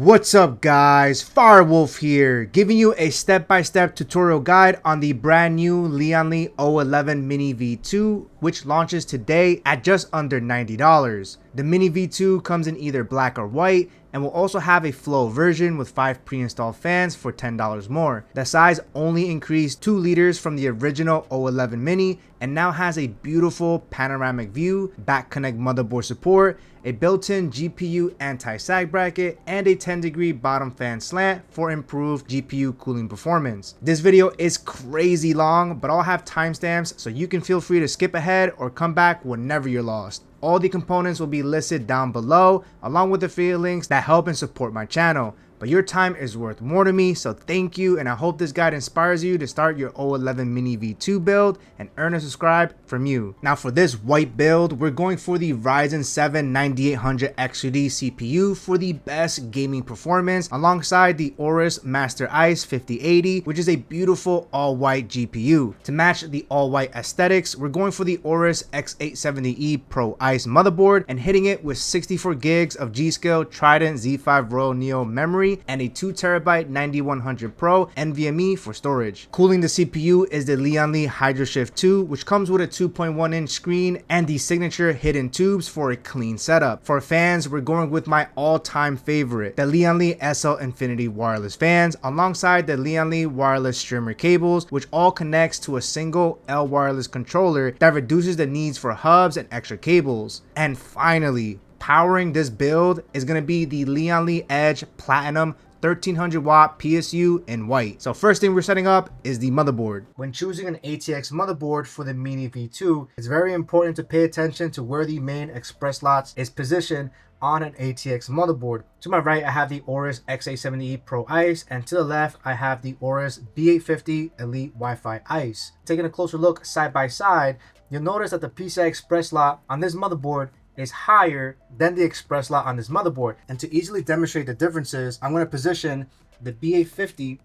What's up guys, Firewolf here, giving you a step-by-step tutorial guide on the brand new Lian Li O11 Mini V2, which launches today at just under $90. The Mini V2 comes in either black or white, and will also have a flow version with 5 pre-installed fans for $10 more. The size only increased 2 liters from the original O11 Mini, and now has a beautiful panoramic view, back connect motherboard support, a built-in GPU anti-sag bracket, and a 10-degree bottom fan slant for improved GPU cooling performance. This video is crazy long, but I'll have timestamps so you can feel free to skip ahead or come back whenever you're lost. All the components will be listed down below, along with the affiliate links that help and support my channel. But your time is worth more to me, so thank you, and I hope this guide inspires you to start your O11 Mini V2 build and earn a subscribe from you. Now for this white build, we're going for the Ryzen 7 9800 XUD CPU for the best gaming performance, alongside the AORUS Master ICE 5080, which is a beautiful all-white GPU. To match the all-white aesthetics, we're going for the AORUS X870E Pro ICE motherboard and hitting it with 64 gigs of G.Skill Trident Z5 Royal Neo memory and a 2TB 9100 Pro NVMe for storage. Cooling the CPU is the Lian Li Hydroshift II, which comes with a 2.1-inch screen and the signature hidden tubes for a clean setup. For fans, we're going with my all-time favorite, the Lian Li SL-INF wireless fans, alongside the Lian Li Wireless Strimer cables, which all connects to a single L wireless controller that reduces the needs for hubs and extra cables. And finally, powering this build is going to be the Lian Li Edge Platinum 1300 watt PSU in white. So first thing we're setting up is the motherboard. When choosing an ATX motherboard for the Mini V2, it's very important to pay attention to where the main express slots is positioned on an ATX motherboard. To my right, I have the AORUS X870E Pro ICE, and to the left, I have the AORUS B850 Elite Wi-Fi ICE. Taking a closer look side by side, you'll notice that the PCI Express slot on this motherboard is higher than the express slot on this motherboard. And to easily demonstrate the differences, I'm going to position the B850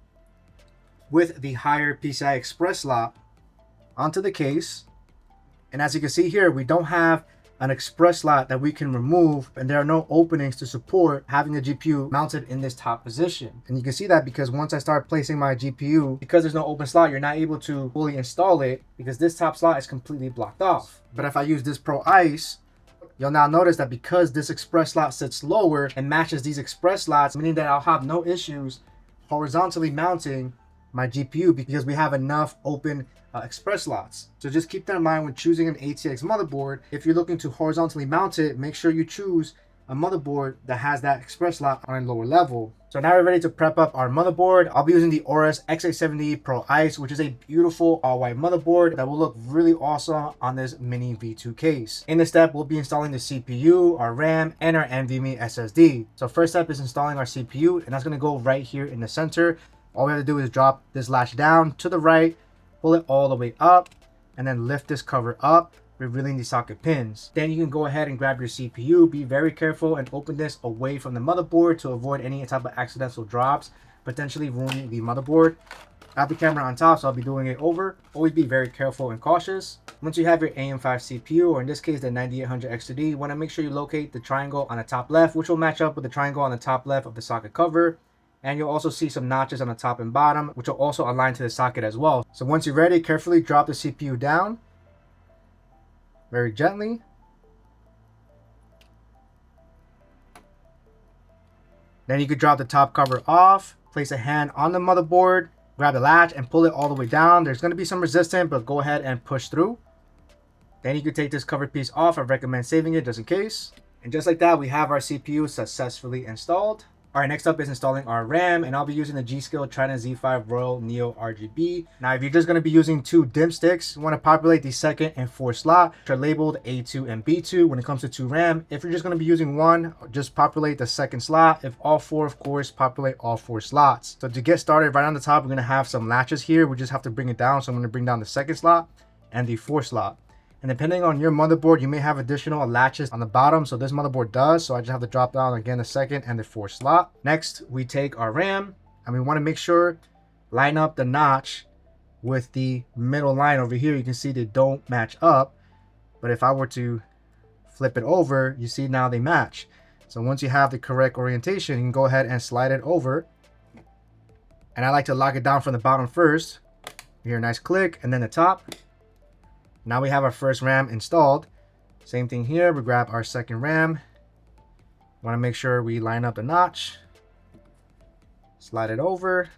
with the higher PCI Express slot onto the case. And as you can see here, we don't have an express slot that we can remove, and there are no openings to support having the GPU mounted in this top position. And you can see that because once I start placing my GPU, because there's no open slot, you're not able to fully install it because this top slot is completely blocked off. But if I use this Pro ICE, you'll now notice that because this express slot sits lower and matches these express slots, meaning that I'll have no issues horizontally mounting my GPU because we have enough open express slots. So just keep that in mind when choosing an ATX motherboard. If you're looking to horizontally mount it, make sure you choose a motherboard that has that express slot on a lower level. So now we're ready to prep up our motherboard. I'll be using the AORUS X870E Pro ICE, which is a beautiful all-white motherboard that will look really awesome on this Mini V2 case. In this step, we'll be installing the CPU, our RAM, and our NVMe SSD. So first step is installing our CPU, and that's going to go right here in the center. All we have to do is drop this latch down to the right, pull it all the way up, and then lift this cover up, revealing the socket pins. Then you can go ahead and grab your CPU. Be very careful and open this away from the motherboard to avoid any type of accidental drops, potentially ruining the motherboard. I have the camera on top, so I'll be doing it over. Always be very careful and cautious. Once you have your AM5 CPU, or in this case the 9800 XUD, you want to make sure you locate the triangle on the top left, which will match up with the triangle on the top left of the socket cover. And you'll also see some notches on the top and bottom, which will also align to the socket as well. So once you're ready, carefully drop the CPU down very gently. Then you could drop the top cover off, place a hand on the motherboard, grab the latch and pull it all the way down. There's going to be some resistance, but go ahead and push through. Then you could take this cover piece off. I recommend saving it just in case. And just like that, we have our CPU successfully installed. All right, next up is installing our RAM, and I'll be using the G.Skill Trident Z5 Royal Neo RGB. Now, if you're just going to be using 2 DIMM sticks, you want to populate the second and fourth slot, which are labeled A2 and B2 when it comes to 2 RAM. If you're just going to be using 1, just populate the second slot. If all 4, of course, populate all 4 slots. So to get started, right on the top, we're going to have some latches here. We just have to bring it down. So I'm going to bring down the second slot and the fourth slot. And depending on your motherboard, you may have additional latches on the bottom. So this motherboard does. So I just have to drop down again the second and the fourth slot. Next, we take our RAM and we want to make sure line up the notch with the middle line over here. You can see they don't match up. But if I were to flip it over, you see now they match. So once you have the correct orientation, you can go ahead and slide it over. And I like to lock it down from the bottom first. You hear a nice click, and then the top. Now we have our first RAM installed. Same thing here, we grab our second RAM. Want to make sure we line up the notch. Slide it over.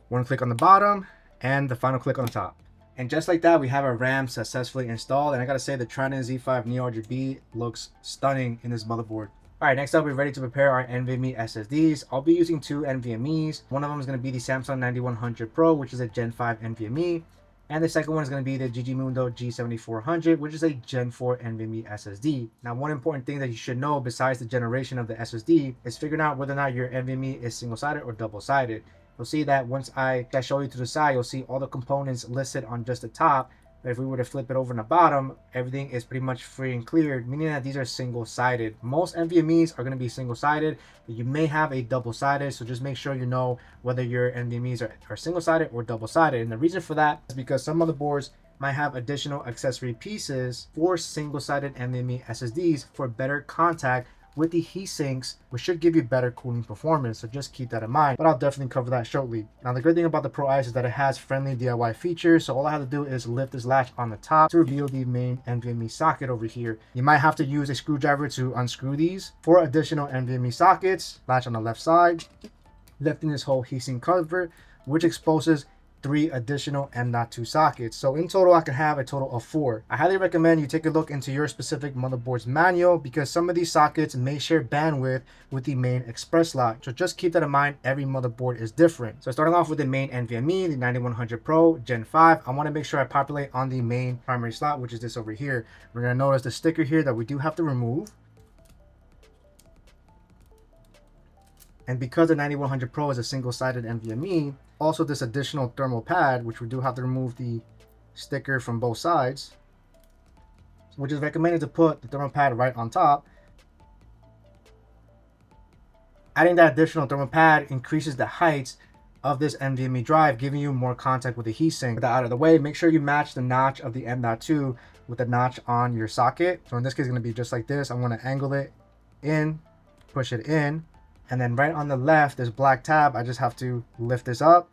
One click on the bottom, and the final click on the top. And just like that, we have our RAM successfully installed. And I gotta say, the Trident Z5 Neo RGB looks stunning in this motherboard. All right, next up, we're ready to prepare our NVMe SSDs. I'll be using two NVMe's. One of them is gonna be the Samsung 9100 Pro, which is a Gen 5 NVMe. And the second one is going to be the Gigimundo G7400, which is a Gen 4 NVMe SSD. Now, one important thing that you should know besides the generation of the SSD is figuring out whether or not your NVMe is single-sided or double-sided. You'll see that once I show you to the side, you'll see all the components listed on just the top. But if we were to flip it over on the bottom, everything is pretty much free and clear, meaning that these are single-sided. Most NVMe's are going to be single-sided, but you may have a double-sided, so just make sure you know whether your NVMe's are single-sided or double-sided. And the reason for that is because some motherboards might have additional accessory pieces for single-sided NVMe SSDs for better contact with the heat sinks, which should give you better cooling performance. So just keep that in mind, but I'll definitely cover that shortly. Now, the good thing about the Pro Ice is that it has friendly DIY features. So all I have to do is lift this latch on the top to reveal the main NVMe socket over here. You might have to use a screwdriver to unscrew these. For additional NVMe sockets, latch on the left side, lifting this whole heatsink cover, which exposes 3 additional M.2 sockets. So in total, I can have a total of 4. I highly recommend you take a look into your specific motherboard's manual because some of these sockets may share bandwidth with the main express slot. So just keep that in mind. Every motherboard is different. So starting off with the main NVMe, the 9100 Pro Gen 5, I want to make sure I populate on the main primary slot, which is this over here. We're going to notice the sticker here that we do have to remove. And because the 9100 Pro is a single-sided NVMe, also this additional thermal pad, which we do have to remove the sticker from both sides, which is recommended to put the thermal pad right on top. Adding that additional thermal pad increases the height of this NVMe drive, giving you more contact with the heatsink. With that out of the way, make sure you match the notch of the M.2 with the notch on your socket. So in this case, it's going to be just like this. I'm going to angle it in, push it in. And then right on the left, this black tab, I just have to lift this up,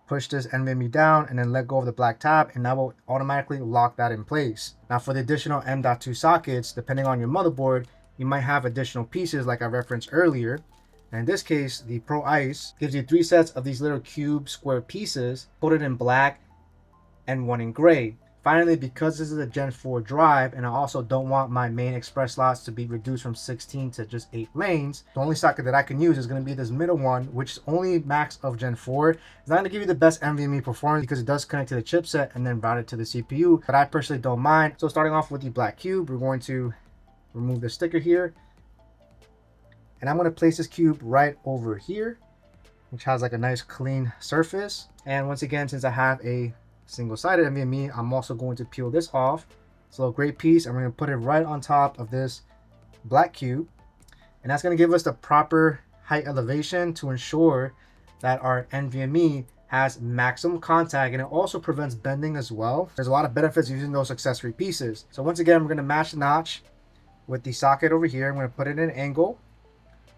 push this NVMe down, and then let go of the black tab, and that will automatically lock that in place. Now for the additional M.2 sockets, depending on your motherboard, you might have additional pieces like I referenced earlier. And in this case, the Pro Ice gives you 3 sets of these little cube square pieces, coated in black and 1 in gray. Finally, because this is a Gen 4 drive and I also don't want my main express slots to be reduced from 16 to just 8 lanes, the only socket that I can use is going to be this middle one, which is only max of Gen 4. It's not going to give you the best NVMe performance because it does connect to the chipset and then route it to the CPU, but I personally don't mind. So starting off with the black cube, we're going to remove the sticker here. And I'm going to place this cube right over here, which has like a nice clean surface. And once again, since I have a single-sided NVMe, I'm also going to peel this off. It's a little great piece. I'm going to put it right on top of this black cube, and that's going to give us the proper height elevation to ensure that our NVMe has maximum contact, and it also prevents bending as well. There's a lot of benefits using those accessory pieces. So once again, we're going to match the notch with the socket over here. I'm going to put it in an angle,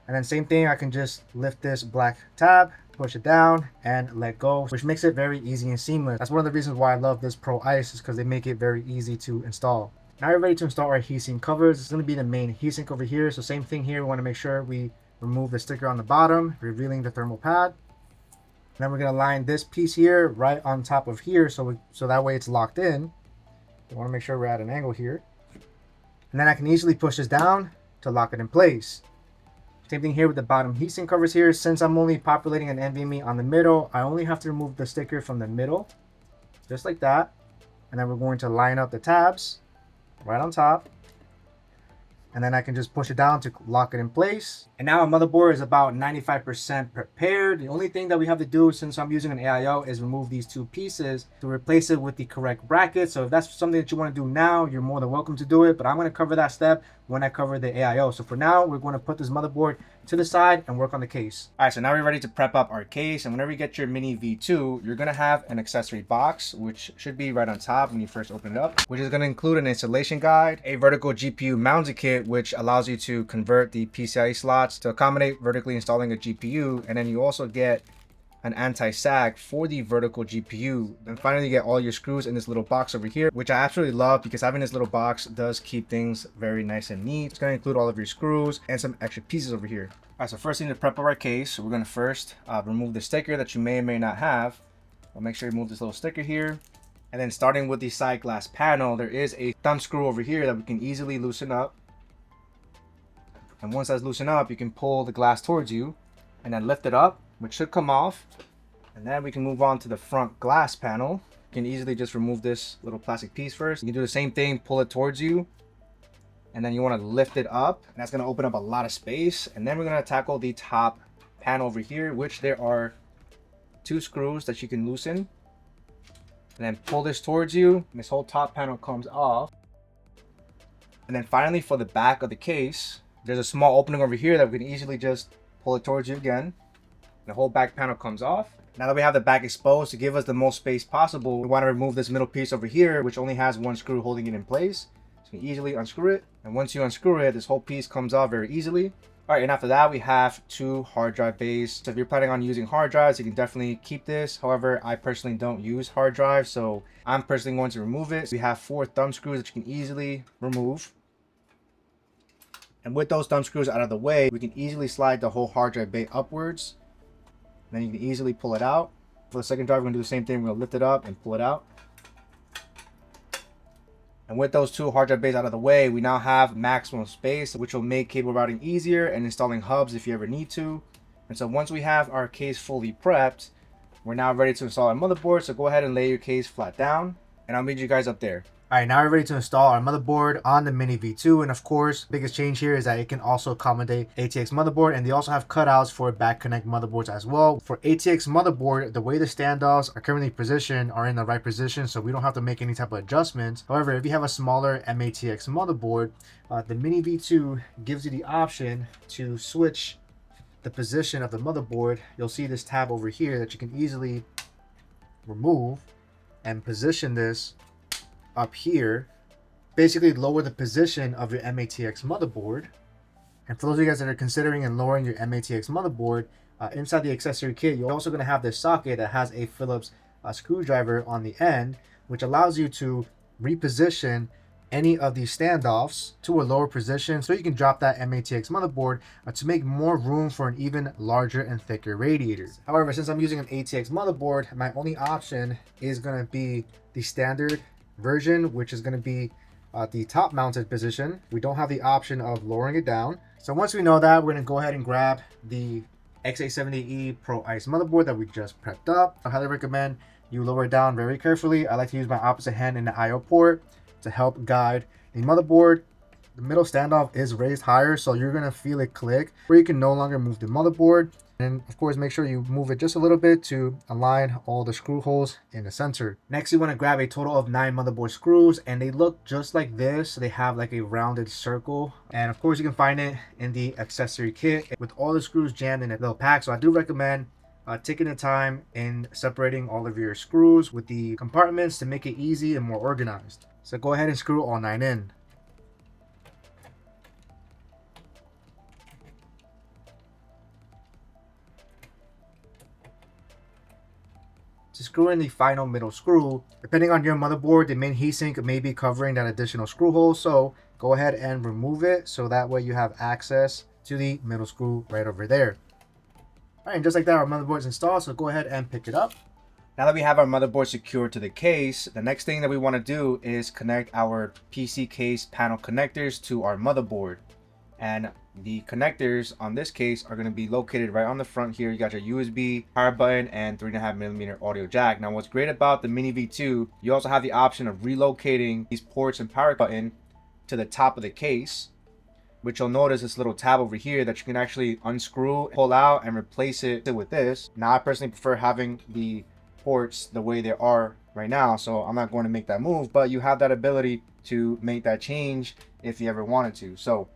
and then same thing, I can just lift this black tab, push it down, and let go, which makes it very easy and seamless. That's one of the reasons why I love this Pro Ice, is because they make it very easy to install. Now we're ready to install our heatsink covers. It's going to be the main heatsink over here. So same thing here, we want to make sure we remove the sticker on the bottom, revealing the thermal pad. And then we're going to line this piece here right on top of here, so that way it's locked in. We want to make sure we're at an angle here. And then I can easily push this down to lock it in place. Same thing here with the bottom heatsink covers here. Since I'm only populating an NVMe on the middle, I only have to remove the sticker from the middle, just like that. And then we're going to line up the tabs right on top. And then I can just push it down to lock it in place. And now our motherboard is about 95% prepared. The only thing that we have to do, since I'm using an AIO, is remove these 2 pieces to replace it with the correct bracket. So if that's something that you want to do now, you're more than welcome to do it. But I'm going to cover that step when I cover the AIO. So for now, we're going to put this motherboard to the side and work on the case. All right, so now we're ready to prep up our case. And whenever you get your Mini V2, you're going to have an accessory box, which should be right on top when you first open it up, which is going to include an installation guide, a vertical GPU mounting kit, which allows you to convert the PCIe slots to accommodate vertically installing a GPU. And then you also get an anti-sag for the vertical GPU. Then finally you get all your screws in this little box over here, which I absolutely love because having this little box does keep things very nice and neat. It's going to include all of your screws and some extra pieces over here. All right, so first thing to prep up our case, so we're going to first remove the sticker that you may or may not have. I'll make sure you remove this little sticker here. And then starting with the side glass panel, there is a thumb screw over here that we can easily loosen up. And once that's loosened up, you can pull the glass towards you and then lift it up, which should come off. And then we can move on to the front glass panel. You can easily just remove this little plastic piece first. You can do the same thing, pull it towards you, and then you want to lift it up, and that's going to open up a lot of space. And then we're going to tackle the top panel over here, which there are 2 screws that you can loosen, and then pull this towards you, and this whole top panel comes off. And then finally, for the back of the case, there's a small opening over here that we can easily just pull it towards you again. The whole back panel comes off. Now that we have the back exposed, to give us the most space possible, we want to remove this middle piece over here, which only has 1 screw holding it in place. So you can easily unscrew it. And once you unscrew it, this whole piece comes off very easily. All right, and after that, we have 2 hard drive bays. So if you're planning on using hard drives, you can definitely keep this. However, I personally don't use hard drives, so I'm personally going to remove it. We have 4 thumb screws that you can easily remove. And with those thumb screws out of the way, we can easily slide the whole hard drive bay upwards. Then you can easily pull it out. For the second drive, we're going to do the same thing. We're going to lift it up and pull it out. And with those 2 hard drive bays out of the way, we now have maximum space, which will make cable routing easier and installing hubs if you ever need to. And so once we have our case fully prepped, we're now ready to install our motherboard. So go ahead and lay your case flat down, and I'll meet you guys up there. All right, now we're ready to install our motherboard on the Mini V2. And of course, biggest change here is that it can also accommodate ATX motherboard, and they also have cutouts for back connect motherboards as well. For ATX motherboard, the way the standoffs are currently positioned are in the right position, so we don't have to make any type of adjustments. However, if you have a smaller MATX motherboard, the Mini V2 gives you the option to switch the position of the motherboard. You'll see this tab over here that you can easily remove and position this up here, basically lower the position of your MATX motherboard. And for those of you guys that are considering and lowering your MATX motherboard, inside the accessory kit, you're also going to have this socket that has a Phillips screwdriver on the end, which allows you to reposition any of these standoffs to a lower position so you can drop that MATX motherboard to make more room for an even larger and thicker radiator. However, since I'm using an ATX motherboard, my only option is going to be the standard version, which is going to be the top mounted position. We don't have the option of lowering it down. So once we know that, we're going to go ahead and grab the X870E Pro ICE motherboard that we just prepped up. I highly recommend you lower it down very carefully. I like to use my opposite hand in the IO port to help guide the motherboard. The middle standoff is raised higher, so you're going to feel it click, where you can no longer move the motherboard. And of course, make sure you move it just a little bit to align all the screw holes in the center. Next, you want to grab a total of 9 motherboard screws, and they look just like this. They have like a rounded circle, and of course you can find it in the accessory kit with all the screws jammed in a little pack. So I do recommend taking the time in separating all of your screws with the compartments to make it easy and more organized. So go ahead and screw all 9 in. To screw in the final middle screw, depending on your motherboard, the main heatsink may be covering that additional screw hole, so go ahead and remove it so that way you have access to the middle screw right over there. All right, and just like that, our motherboard is installed, so go ahead and pick it up. Now that we have our motherboard secured to the case, the next thing that we want to do is connect our PC case panel connectors to our motherboard. And the connectors on this case are going to be located right on the front here. You got your USB power button and 3.5mm audio jack. Now what's great about the Mini V2, you also have the option of relocating these ports and power button to the top of the case, which you'll notice this little tab over here that you can actually unscrew, pull out, and replace it with this. Now I personally prefer having the ports the way they are right now, so I'm not going to make that move, but you have that ability to make that change if you ever wanted to. So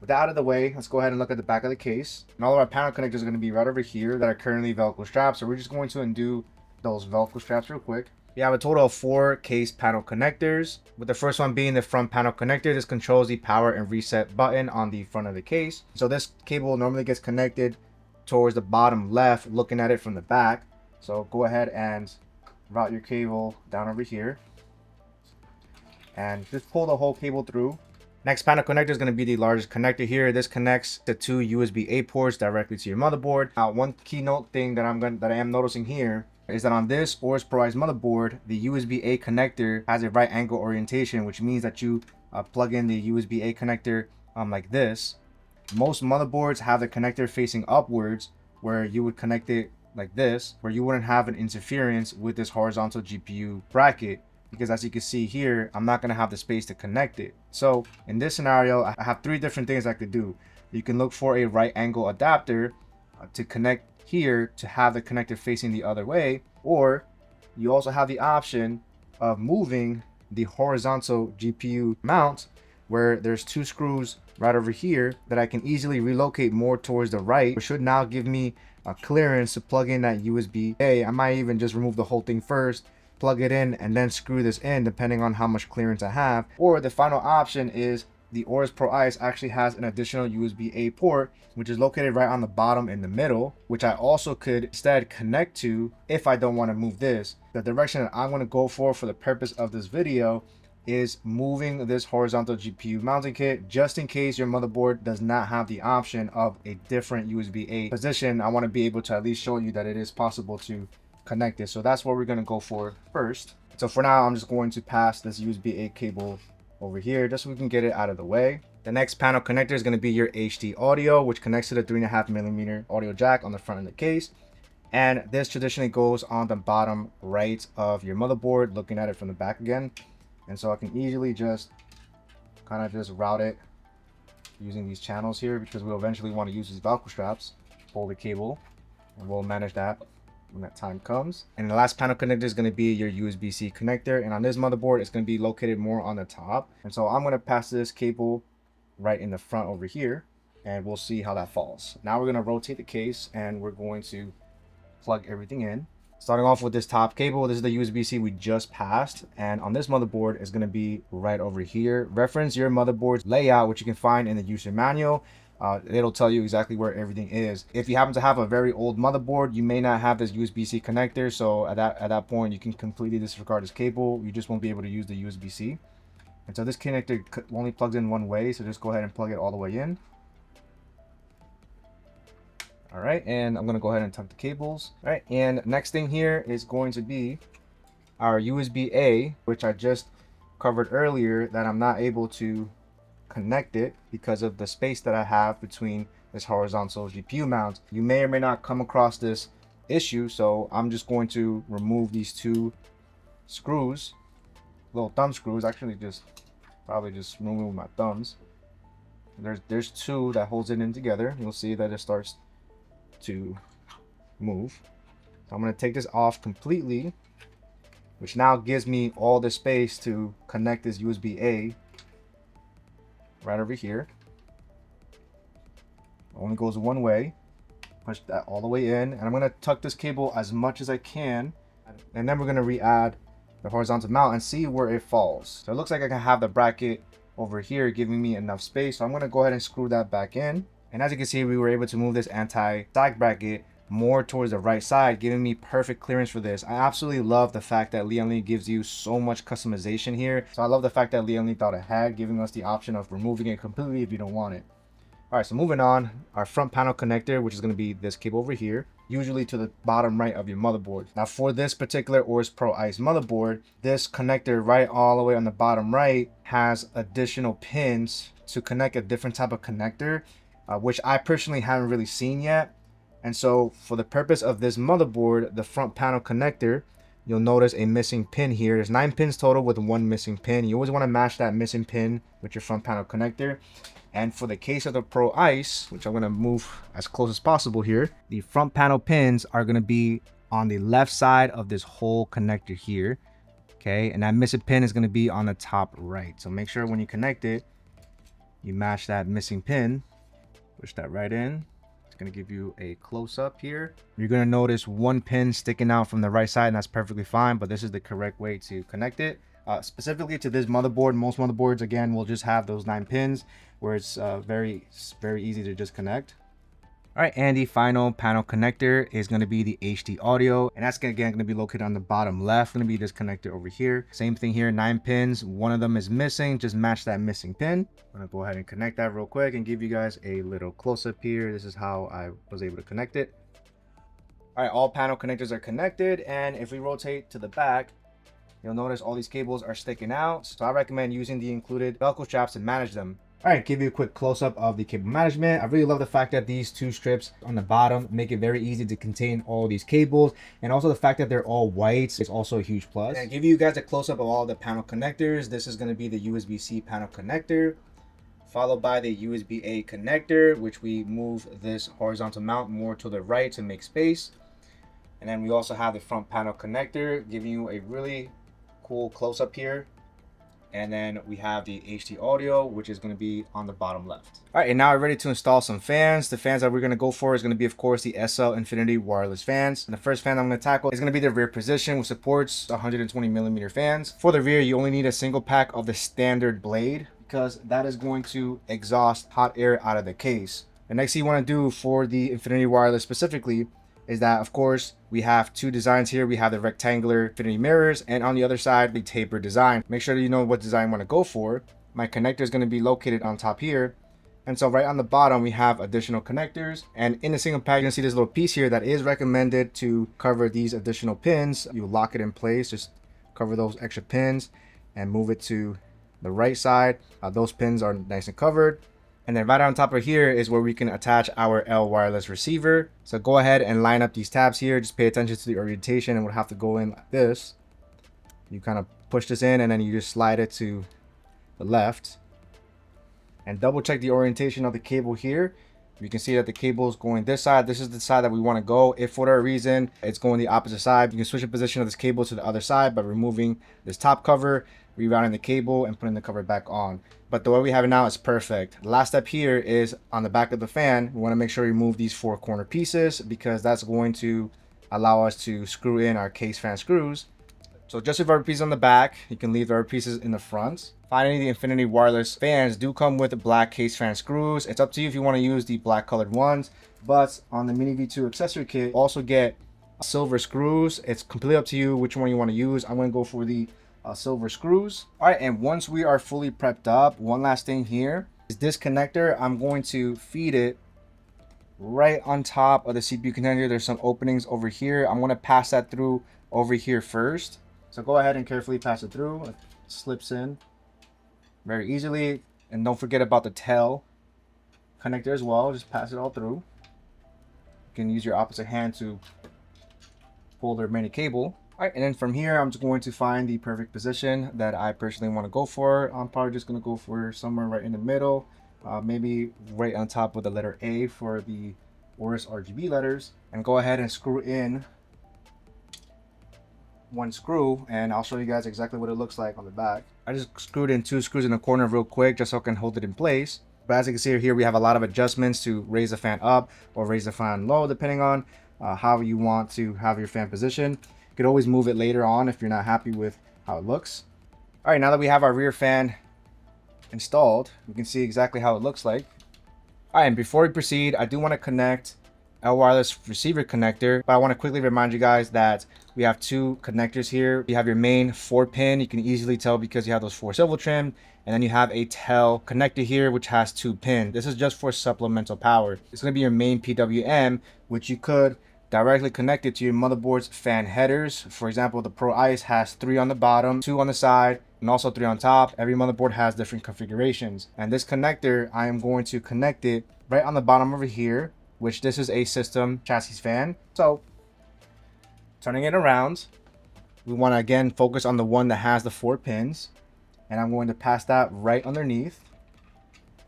with that out of the way, let's go ahead and look at the back of the case. And all of our panel connectors are going to be right over here that are currently Velcro straps. So we're just going to undo those Velcro straps real quick. We have a total of 4 case panel connectors, with the first one being the front panel connector. This controls the power and reset button on the front of the case. So this cable normally gets connected towards the bottom left, looking at it from the back. So go ahead and route your cable down over here and just pull the whole cable through. Next panel connector is going to be the largest connector here. This connects the 2 USB-A ports directly to your motherboard. Now, one keynote thing that I am noticing here is that on this AORUS Pro ICE motherboard, the USB-A connector has a right angle orientation, which means that you plug in the USB-A connector like this. Most motherboards have the connector facing upwards, where you would connect it like this, where you wouldn't have an interference with this horizontal GPU bracket, because as you can see here, I'm not going to have the space to connect it. So in this scenario, I have 3 different things I could do. You can look for a right angle adapter to connect here to have the connector facing the other way, or you also have the option of moving the horizontal GPU mount, where there's 2 screws right over here that I can easily relocate more towards the right, which should now give me a clearance to plug in that USB-A. I might even just remove the whole thing first, plug it in, and then screw this in depending on how much clearance I have. Or the final option is the AORUS Pro ICE actually has an additional USB-A port, which is located right on the bottom in the middle, which I also could instead connect to if I don't want to move this. The direction that I'm going to go for the purpose of this video is moving this horizontal GPU mounting kit, just in case your motherboard does not have the option of a different USB-A position. I want to be able to at least show you that it is possible to connect it. So that's what we're going to go for first. So for now, I'm just going to pass this USB-A cable over here just so we can get it out of the way. The next panel connector is going to be your HD audio, which connects to the 3.5mm audio jack on the front of the case. And this traditionally goes on the bottom right of your motherboard, looking at it from the back again. And so I can easily just kind of just route it using these channels here, because we'll eventually want to use these Velcro straps, pull the cable, and we'll manage that when that time comes. And the last panel connector is going to be your USB-C connector. And on this motherboard, it's going to be located more on the top. And so I'm going to pass this cable right in the front over here, and we'll see how that falls. Now we're going to rotate the case, and we're going to plug everything in. Starting off with this top cable, this is the USB-C we just passed, and on this motherboard is going to be right over here. Reference your motherboard's layout, which you can find in the user manual. It'll tell you exactly where everything is. If you happen to have a very old motherboard, you may not have this USB-C connector, so at that point you can completely disregard this cable. You just won't be able to use the USB-C. And so this connector only plugs in one way, so just go ahead and plug it all the way in. All right, and I'm gonna go ahead and tuck the cables. All right, and next thing here is going to be our USB-A, which I just covered earlier, that I'm not able to connect it because of the space that I have between this horizontal GPU mount. You may or may not come across this issue, so I'm just going to remove these 2 screws, little thumb screws. Actually, probably just remove with my thumbs. There's 2 that holds it in together. You'll see that it starts to move. So I'm going to take this off completely, which now gives me all the space to connect this USB-A right over here. Only goes one way. Push that all the way in, and I'm going to tuck this cable as much as I can, and then we're going to re-add the horizontal mount and see where it falls. So it looks like I can have the bracket over here giving me enough space, so I'm going to go ahead and screw that back in. And as you can see, we were able to move this anti-sag bracket more towards the right side, giving me perfect clearance for this. I absolutely love the fact that Lian Li gives you so much customization here. So I love the fact that Lian Li thought ahead, giving us the option of removing it completely if you don't want it. All right, so moving on, our front panel connector, which is going to be this cable over here, usually to the bottom right of your motherboard. Now for this particular AORUS Pro ICE motherboard, this connector right all the way on the bottom right has additional pins to connect a different type of connector, which I personally haven't really seen yet. And so for the purpose of this motherboard, the front panel connector, you'll notice a missing pin here. There's 9 pins total with 1 missing pin. You always want to match that missing pin with your front panel connector. And for the case of the Pro ICE, which I'm going to move as close as possible here, the front panel pins are going to be on the left side of this whole connector here. Okay, and that missing pin is going to be on the top right. So make sure when you connect it, You match that missing pin, push that right in. It's gonna give you a close-up here. You're gonna notice one pin sticking out from the right side, and that's perfectly fine, but this is the correct way to connect it. Specifically to this motherboard, most motherboards, again, will just have those 9 pins where it's very easy to just connect. All right, and the final panel connector is going to be the HD audio, and that's again going to be located on the bottom left. Going to be this connector over here. Same thing here, 9 pins. One of them is missing. Just match that missing pin. I'm going to go ahead and connect that real quick and give you guys a little close-up here. This is how I was able to connect it. All right, all panel connectors are connected, and if we rotate to the back, you'll notice all these cables are sticking out. So I recommend using the included Velcro straps to manage them. All right, give you a quick close-up of the cable management. I really love the fact that these 2 strips on the bottom make it very easy to contain all these cables, and also the fact that they're all white is also a huge plus. And give you guys a close-up of all the panel connectors. This is going to be the USB-C panel connector, followed by the USB-A connector, which we move this horizontal mount more to the right to make space. And then we also have the front panel connector, giving you a really cool close-up here. And then we have the HD audio, which is going to be on the bottom left. All right, and now we're ready to install some fans. The fans that we're going to go for is going to be, of course, the SL-INF wireless fans. And the first fan I'm going to tackle is going to be the rear position, which supports 120mm fans. For the rear, you only need a single pack of the standard blade, because that is going to exhaust hot air out of the case. The next thing you want to do for the Infinity Wireless specifically is that, of course, we have 2 designs here. We have the rectangular infinity mirrors, and on the other side, the taper design. Make sure that you know what design you want to go for. My connector is going to be located on top here. And so right on the bottom, we have additional connectors. And in the single pack, you're going to see this little piece here that is recommended to cover these additional pins. You lock it in place, just cover those extra pins and move it to the right side. Those pins are nice and covered. And then right on top of here is where we can attach our L wireless receiver. So go ahead and line up these tabs here. Just pay attention to the orientation, and we'll have to go in like this. You kind of push this in, and then you just slide it to the left. And double check the orientation of the cable here. You can see that the cable is going this side. This is the side that we want to go. If for whatever reason it's going the opposite side, you can switch the position of this cable to the other side by removing this top cover, rerouting the cable, and putting the cover back on. But the way we have it now is perfect. The last step here is on the back of the fan. We want to make sure we remove these 4 corner pieces, because that's going to allow us to screw in our case fan screws. So just with rubber pieces on the back, you can leave the rubber pieces in the front. Finally, the Infinity Wireless fans do come with black case fan screws. It's up to you if you want to use the black colored ones, but on the Mini V2 accessory kit, you also get silver screws. It's completely up to you which one you want to use. I'm going to go for the silver screws. All right, and once we are fully prepped up, one last thing here is this connector. I'm going to feed it right on top of the CPU connector. There's some openings over here. I'm going to pass that through over here first. So go ahead and carefully pass it through. It slips in very easily. And don't forget about the tail connector as well. Just pass it all through. You can use your opposite hand to pull the remaining cable. All right, and then from here, I'm just going to find the perfect position that I personally want to go for. I'm probably just going to go for somewhere right in the middle, maybe right on top of the letter A for the AORUS RGB letters, and go ahead and screw in 1 screw, and I'll show you guys exactly what it looks like on the back. I just screwed in 2 screws in the corner real quick just so I can hold it in place. But as you can see here, we have a lot of adjustments to raise the fan up or raise the fan low, depending on how you want to have your fan position. You could always move it later on if you're not happy with how it looks. All right, now that we have our rear fan installed, we can see exactly how it looks like. All right, and before we proceed, I do want to connect a wireless receiver connector, but I want to quickly remind you guys that we have 2 connectors here. You have your main 4-pin. You can easily tell because you have those 4 silver trim, and then you have a tail connector here which has 2 pins. This is just for supplemental power. It's going to be your main PWM, which you could directly connect it to your motherboard's fan headers. For example, the Pro Ice has 3 on the bottom, 2 on the side, and also 3 on top. Every motherboard has different configurations, and this connector, I am going to connect it right on the bottom over here, which this is a system chassis fan. So turning it around, we want to again focus on the one that has the 4 pins, and I'm going to pass that right underneath,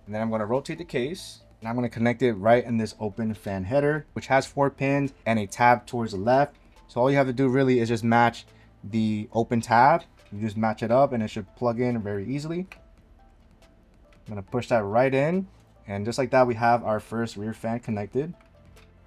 and then I'm going to rotate the case, and I'm going to connect it right in this open fan header, which has 4 pins and a tab towards the left. So all you have to do really is just match the open tab. You just match it up and it should plug in very easily. I'm gonna push that right in, and just like that, we have our first rear fan connected.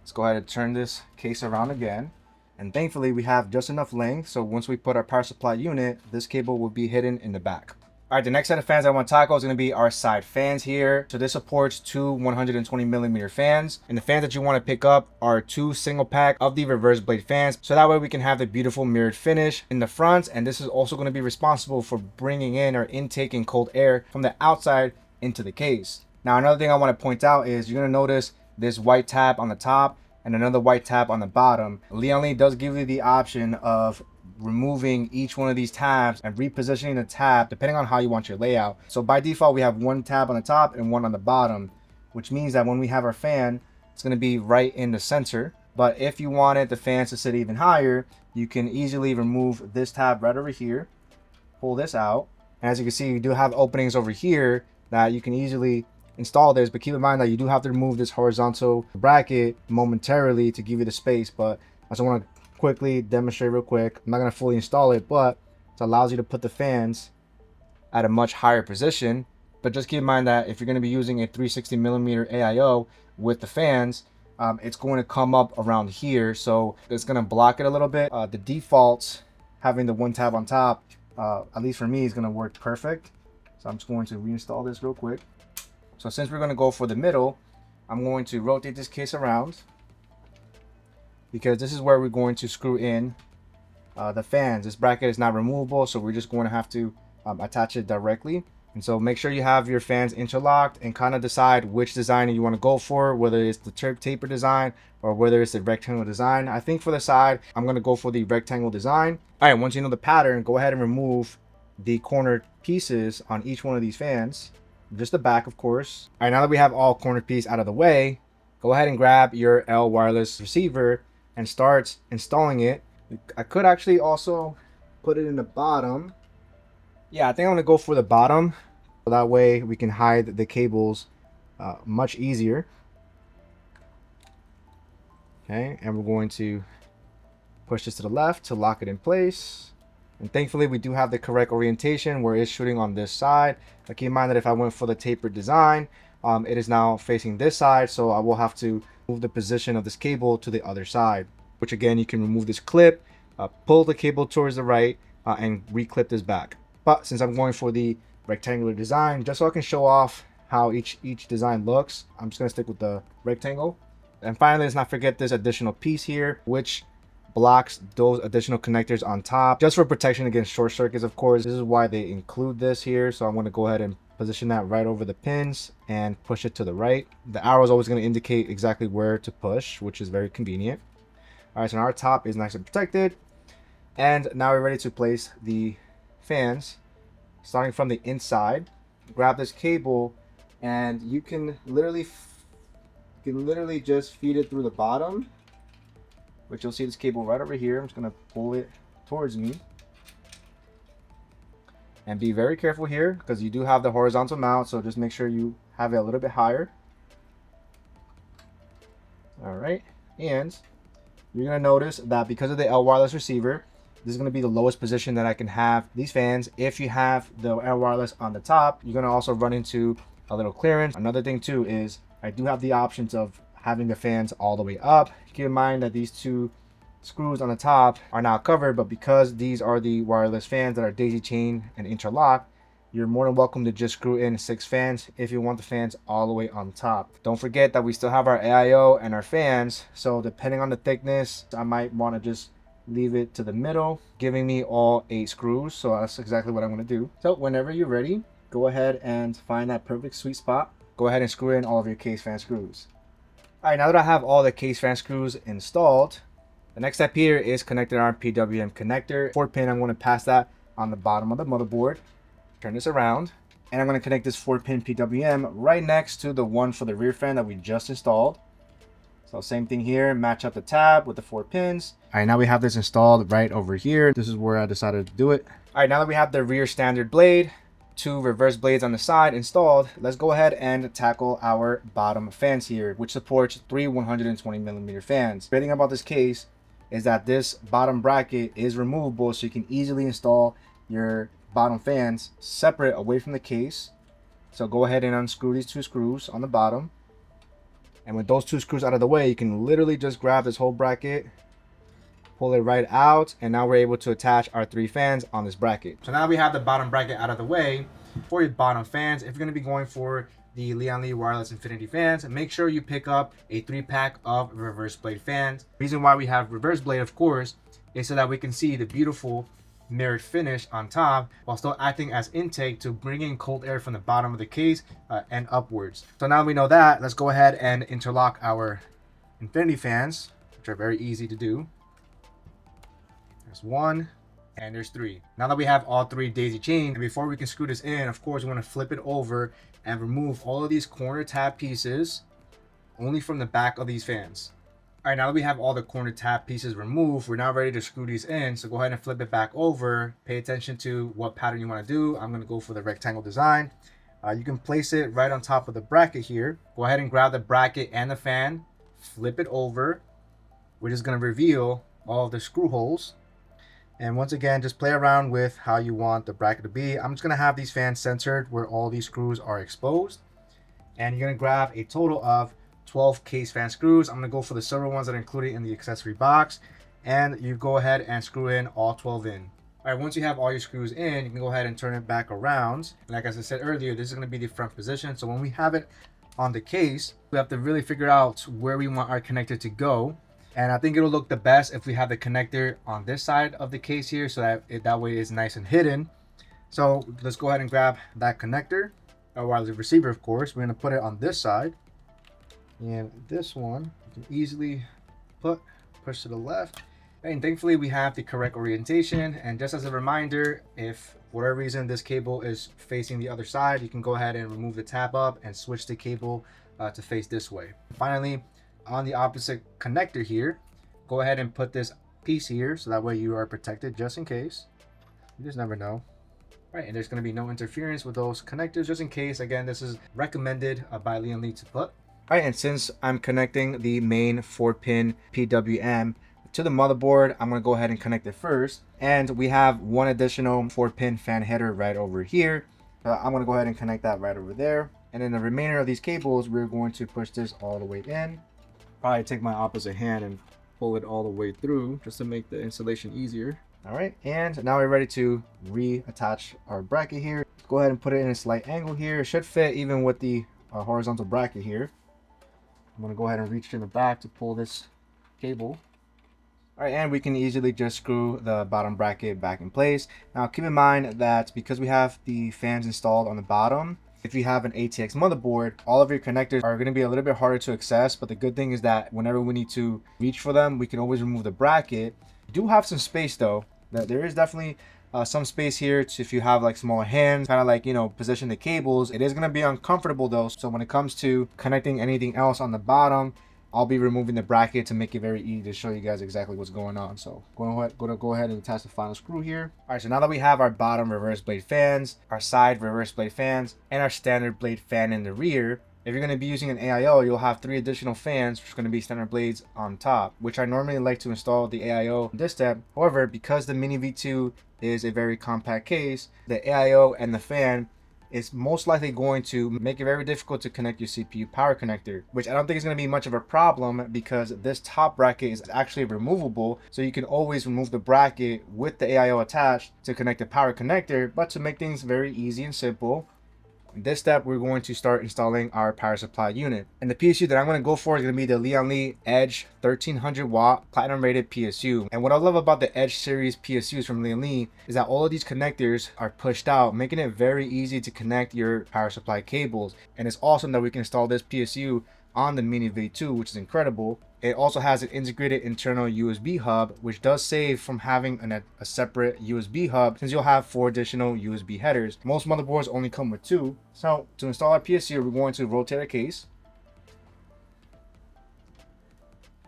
Let's go ahead and turn this case around again. And thankfully, we have just enough length, so once we put our power supply unit, this cable will be hidden in the back. All right, the next set of fans I want to tackle is going to be our side fans here. So this supports two 120mm fans, and the fans that you want to pick up are two single pack of the reverse blade fans, so that way we can have the beautiful mirrored finish in the front. And this is also going to be responsible for bringing in or intaking cold air from the outside into the case. Now, another thing I want to point out is you're going to notice this white tab on the top and another white tab on the bottom. Lian Li does give you the option of removing each one of these tabs and repositioning the tab depending on how you want your layout. So by default, we have one tab on the top and one on the bottom, which means that when we have our fan, it's going to be right in the center. But if you wanted the fans to sit even higher, you can easily remove this tab right over here, pull this out, and as you can see, you do have openings over here that you can easily install this, but keep in mind that you do have to remove this horizontal bracket momentarily to give you the space. But I just want to quickly demonstrate real quick. I'm not going to fully install it, but it allows you to put the fans at a much higher position. But just keep in mind that if you're going to be using a 360mm AIO with the fans, it's going to come up around here, so it's going to block it a little bit. The default having the one tab on top, at least for me, is going to work perfect. So I'm just going to reinstall this real quick. So since we're going to go for the middle, I'm going to rotate this case around, because this is where we're going to screw in the fans. This bracket is not removable, so we're just going to have to attach it directly. And so make sure you have your fans interlocked and kind of decide which design you want to go for, whether it's the taper design or whether it's the rectangle design. I think for the side, I'm going to go for the rectangle design. All right, once you know the pattern, go ahead and remove the cornered pieces on each one of these fans. Just the back, of course. All right, now that we have all cornered pieces out of the way, go ahead and grab your L wireless receiver and start installing it. I could actually also put it in the bottom. Yeah, I think I'm gonna go for the bottom, so that way we can hide the cables much easier. Okay, and we're going to push this to the left to lock it in place. And thankfully we do have the correct orientation where it's shooting on this side. But keep in mind that if I went for the tapered design, it is now facing this side, so I will have to move the position of this cable to the other side, which again, you can remove this clip, pull the cable towards the right, and reclip this back. But since I'm going for the rectangular design, just so I can show off how each design looks, I'm just going to stick with the rectangle. And finally, let's not forget this additional piece here, which blocks those additional connectors on top, just for protection against short circuits, of course. This is why they include this here. So I'm going to go ahead and position that right over the pins and push it to the right. The arrow is always going to indicate exactly where to push, which is very convenient. All right, so now our top is nice and protected. And now we're ready to place the fans. Starting from the inside, grab this cable, and you can literally just feed it through the bottom, which you'll see this cable right over here. I'm just going to pull it towards me. And be very careful here, because you do have the horizontal mount, so just make sure you have it a little bit higher. All right, and you're going to notice that because of the L wireless receiver, this is going to be the lowest position that I can have these fans. If you have the L wireless on the top, you're going to also run into a little clearance. Another thing too is I do have the options of having the fans all the way up. Keep in mind that these two screws on the top are now covered, but because these are the wireless fans that are daisy chain and interlock, you're more than welcome to just screw in 6 fans if you want the fans all the way on top. Don't forget that we still have our AIO and our fans, so depending on the thickness, I might want to just leave it to the middle, giving me all 8 screws. So that's exactly what I'm going to do. So whenever you're ready, go ahead and find that perfect sweet spot. Go ahead and screw in all of your case fan screws. All right, now that I have all the case fan screws installed, the next step here is connecting our PWM connector. 4-pin, I'm going to pass that on the bottom of the motherboard. Turn this around, and I'm going to connect this 4-pin PWM right next to the one for the rear fan that we just installed. So same thing here, match up the tab with the 4 pins. All right, now we have this installed right over here. This is where I decided to do it. All right, now that we have the rear standard blade, 2 reverse blades on the side installed, let's go ahead and tackle our bottom fans here, which supports 3 120mm fans. The great thing about this case is that this bottom bracket is removable, so you can easily install your bottom fans separate away from the case So go ahead and unscrew these 2 screws on the bottom. And with those 2 screws out of the way, you can literally just grab this whole bracket, pull it right out, and now we're able to attach our 3 fans on this bracket. So now we have the bottom bracket out of the way. For your bottom fans, if you're going to be going for the Lian Li Wireless Infinity fans, make sure you pick up a 3-pack of reverse blade fans. The reason why we have reverse blade, of course, is so that we can see the beautiful mirrored finish on top while still acting as intake to bring in cold air from the bottom of the case and upwards. So now we know that, let's go ahead and interlock our infinity fans, which are very easy to do. There's 1 and there's 3. Now that we have all 3 daisy chained, and before we can screw this in, of course, we want to flip it over and remove all of these corner tab pieces only from the back of these fans. All right, now that we have all the corner tab pieces removed, we're now ready to screw these in. So go ahead and flip it back over. Pay attention to what pattern you want to do. I'm going to go for the rectangle design. You can place it right on top of the bracket here. Go ahead and grab the bracket and the fan, flip it over, which is going to reveal all of the screw holes. And once again, just play around with how you want the bracket to be. I'm just going to have these fans centered where all these screws are exposed. And you're going to grab a total of 12 case fan screws. I'm going to go for the silver ones that are included in the accessory box. And you go ahead and screw in all 12 in. All right, once you have all your screws in, you can go ahead and turn it back around. Like as I said earlier, this is going to be the front position. So when we have it on the case, we have to really figure out where we want our connector to go. And I think it'll look the best if we have the connector on this side of the case here, so that that way it's nice and hidden. So let's go ahead and grab that connector, our wireless receiver, of course. We're going to put it on this side. And this one, you can easily push to the left. And thankfully we have the correct orientation. And just as a reminder, if for whatever reason this cable is facing the other side, you can go ahead and remove the tab up and switch the cable to face this way. Finally, on the opposite connector here, go ahead and put this piece here so that way you are protected just in case. You just never know. Right, and there's going to be no interference with those connectors just in case. Again, this is recommended by Lian Li to put. All right, and since I'm connecting the main 4-pin PWM to the motherboard, I'm going to go ahead and connect it first. And we have 1 additional 4-pin fan header right over here. I'm going to go ahead and connect that right over there. And then the remainder of these cables, we're going to push this all the way in. Probably take my opposite hand and pull it all the way through just to make the installation easier. All right, and now we're ready to reattach our bracket here. Go ahead and put it in a slight angle here. It should fit even with the horizontal bracket here. I'm gonna go ahead and reach in the back to pull this cable. All right, and we can easily just screw the bottom bracket back in place. Now keep in mind that because we have the fans installed on the bottom, if you have an ATX motherboard, all of your connectors are going to be a little bit harder to access, but the good thing is that whenever we need to reach for them, we can always remove the bracket. You do have some space though. There is definitely some space here to, if you have like smaller hands, kind of like, you know, position the cables. It is going to be uncomfortable though. So when it comes to connecting anything else on the bottom, I'll be removing the bracket to make it very easy to show you guys exactly what's going on. So go ahead and attach the final screw here. All right, so now that we have our bottom reverse blade fans, our side reverse blade fans, and our standard blade fan in the rear, if you're going to be using an AIO, you'll have 3 additional fans, which are going to be standard blades on top, which I normally like to install the AIO in this step. However, because the Mini V2 is a very compact case, the AIO and the fan is most likely going to make it very difficult to connect your CPU power connector, which I don't think is going to be much of a problem because this top bracket is actually removable. So you can always remove the bracket with the AIO attached to connect the power connector. But to make things very easy and simple, in this step, we're going to start installing our power supply unit. And the PSU that I'm going to go for is going to be the Lian Li Edge 1300 watt platinum rated PSU. And what I love about the Edge series PSUs from Lian Li is that all of these connectors are pushed out, making it very easy to connect your power supply cables. And it's awesome that we can install this PSU on the Mini V2, which is incredible. It also has an integrated internal USB hub, which does save from having a separate USB hub, since you'll have 4 additional USB headers. Most motherboards only come with 2. So to install our PSU, we're going to rotate our case.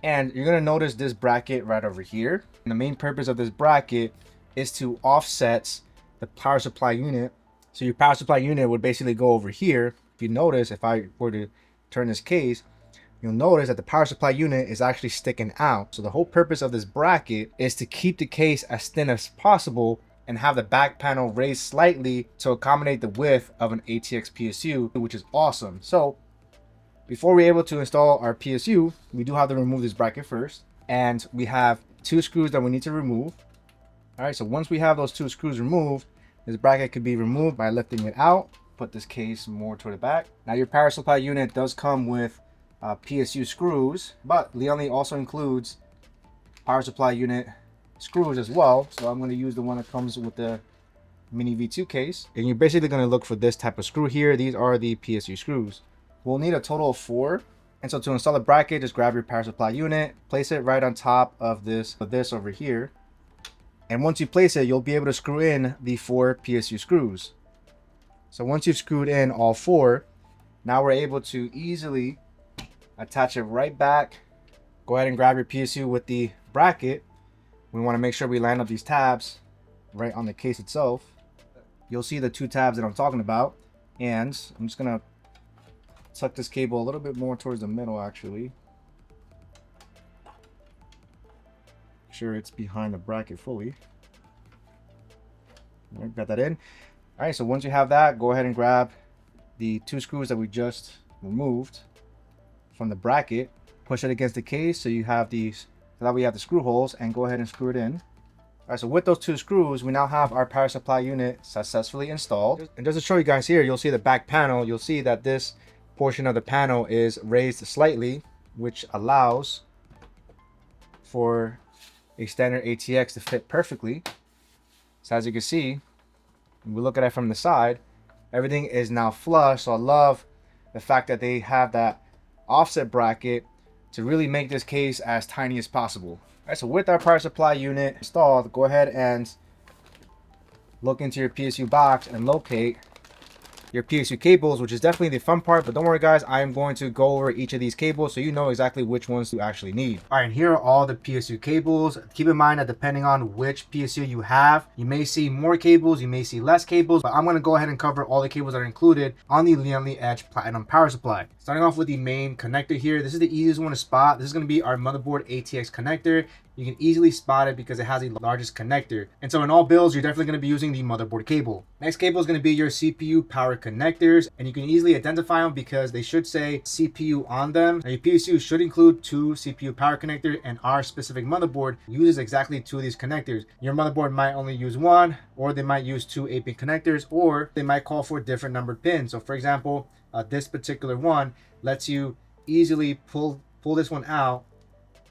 And you're going to notice this bracket right over here. And the main purpose of this bracket is to offset the power supply unit. So your power supply unit would basically go over here. If you notice, if I were to turn this case, you'll notice that the power supply unit is actually sticking out. So the whole purpose of this bracket is to keep the case as thin as possible and have the back panel raised slightly to accommodate the width of an ATX PSU, which is awesome. So before we're able to install our PSU, we do have to remove this bracket first, and we have 2 screws that we need to remove. All right, so once we have those 2 screws removed, this bracket could be removed by lifting it out. Put this case more toward the back. Now your power supply unit does come with PSU screws, but Lian Li also includes power supply unit screws as well. So I'm going to use the one that comes with the mini V2 case, and you're basically going to look for this type of screw here. These are the PSU screws. We'll need a total of 4. And so to install the bracket, just grab your power supply unit, place it right on top of this over here. And once you place it, you'll be able to screw in the 4 PSU screws. So once you've screwed in all 4, now we're able to easily attach it right back. Go ahead and grab your PSU with the bracket. We want to make sure we line up these tabs right on the case itself. You'll see the 2 tabs that I'm talking about. And I'm just going to tuck this cable a little bit more towards the middle, actually. Make sure it's behind the bracket fully. All right, got that in. All right, so once you have that, go ahead and grab the 2 screws that we just removed from the bracket. Push it against the case so you have these, so that we have the screw holes, and go ahead and screw it in. All right, so with those 2 screws, we now have our power supply unit successfully installed. And just to show you guys here, you'll see the back panel. You'll see that this portion of the panel is raised slightly, which allows for a standard ATX to fit perfectly. So as you can see, when we look at it from the side, everything is now flush. So I love the fact that they have that offset bracket to really make this case as tiny as possible. All right, so with our power supply unit installed, go ahead and look into your PSU box and locate your PSU cables, which is definitely the fun part. But don't worry guys, I am going to go over each of these cables so you know exactly which ones you actually need. All right, and here are all the PSU cables. Keep in mind that depending on which PSU you have, you may see more cables, you may see less cables, but I'm going to go ahead and cover all the cables that are included on the Lian Li Edge Platinum power supply. Starting off with the main connector here, this is the easiest one to spot. This is going to be our motherboard ATX connector. You can easily spot it because it has the largest connector. And so in all builds, you're definitely going to be using the motherboard cable. Next cable is going to be your CPU power connectors, and you can easily identify them because they should say CPU on them. Now your PSU should include 2 CPU power connectors, and our specific motherboard uses exactly 2 of these connectors. Your motherboard might only use 1, or they might use 2 8-pin connectors, or they might call for different numbered pins. So for example, this particular one lets you easily pull this one out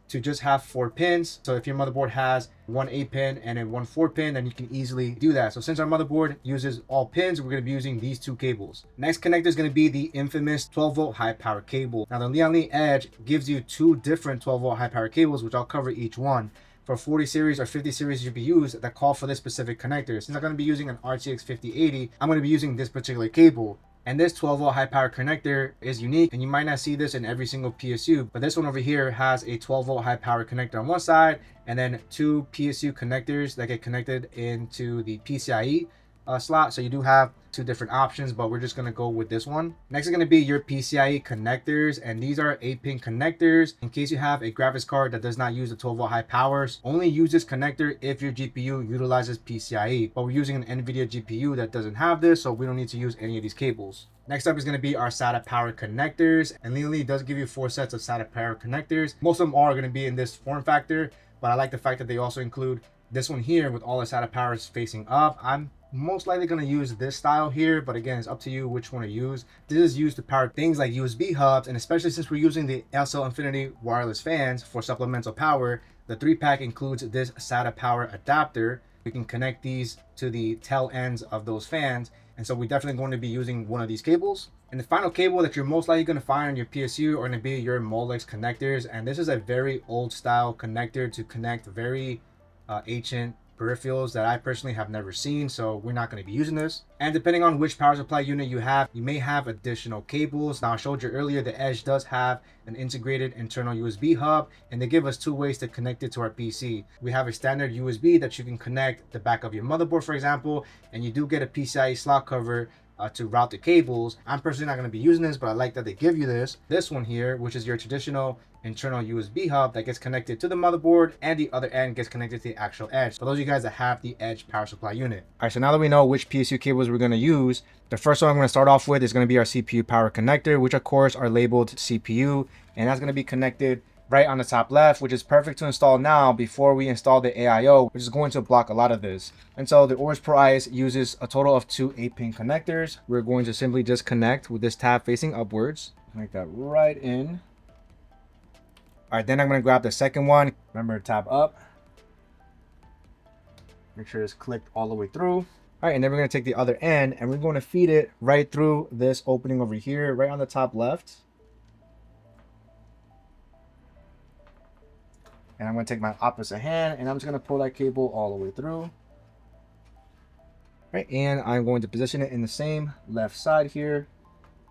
to just have 4 pins. So if your motherboard has 1 8-pin and a 1 4-pin, then you can easily do that. So since our motherboard uses all pins, we're going to be using these 2 cables. Next connector is going to be the infamous 12-volt high power cable. Now the Lian Li Edge gives you 2 different 12-volt high power cables, which I'll cover each one. For 40 series or 50 series GPUs that call for this specific connector. Since I'm going to be using an RTX 5080, I'm going to be using this particular cable. And this 12-volt high power connector is unique, and you might not see this in every single PSU, but this one over here has a 12-volt high power connector on one side, and then 2 PSU connectors that get connected into the PCIe slot. So you do have 2 different options, but we're just going to go with this one. Next is going to be your PCIe connectors, and these are 8-pin connectors. In case you have a graphics card that does not use the 12-volt high powers, only use this connector if your GPU utilizes PCIe, but we're using an NVIDIA GPU that doesn't have this, so we don't need to use any of these cables. Next up is going to be our SATA power connectors, and Lian Li does give you 4 sets of SATA power connectors. Most of them are going to be in this form factor, but I like the fact that they also include this one here with all the SATA powers facing up. I'm most likely going to use this style here, but again, it's up to you which one to use. This is used to power things like USB hubs, and especially since we're using the SL-INF wireless fans for supplemental power, the 3-pack includes this SATA power adapter. We can connect these to the tail ends of those fans, and so we're definitely going to be using one of these cables. And the final cable that you're most likely going to find on your PSU are going to be your Molex connectors, and this is a very old style connector to connect very ancient peripherals that I personally have never seen, so we're not going to be using this. And depending on which power supply unit you have, you may have additional cables. Now I showed you earlier the Edge does have an integrated internal USB hub, and they give us 2 ways to connect it to our PC. We have a standard USB that you can connect the back of your motherboard, for example, and you do get a PCIe slot cover to route the cables. I'm personally not going to be using this, but I like that they give you this one here, which is your traditional internal USB hub that gets connected to the motherboard, and the other end gets connected to the actual edge. For those of you guys that have the edge power supply unit. All right, so now that we know which PSU cables we're going to use, the first one I'm going to start off with is going to be our CPU power connector, which of course are labeled CPU, and that's going to be connected right on the top left, which is perfect to install now before we install the AIO, which is going to block a lot of this. And so the AORUS Pro ICE uses a total of 2 8-pin connectors. We're going to simply just connect with this tab facing upwards, like that right in. All right, then I'm going to grab the second one. Remember to tab up. Make sure it's clicked all the way through. All right, and then we're going to take the other end and we're going to feed it right through this opening over here, right on the top left. And I'm going to take my opposite hand and I'm just going to pull that cable all the way through. All right, and I'm going to position it in the same left side here.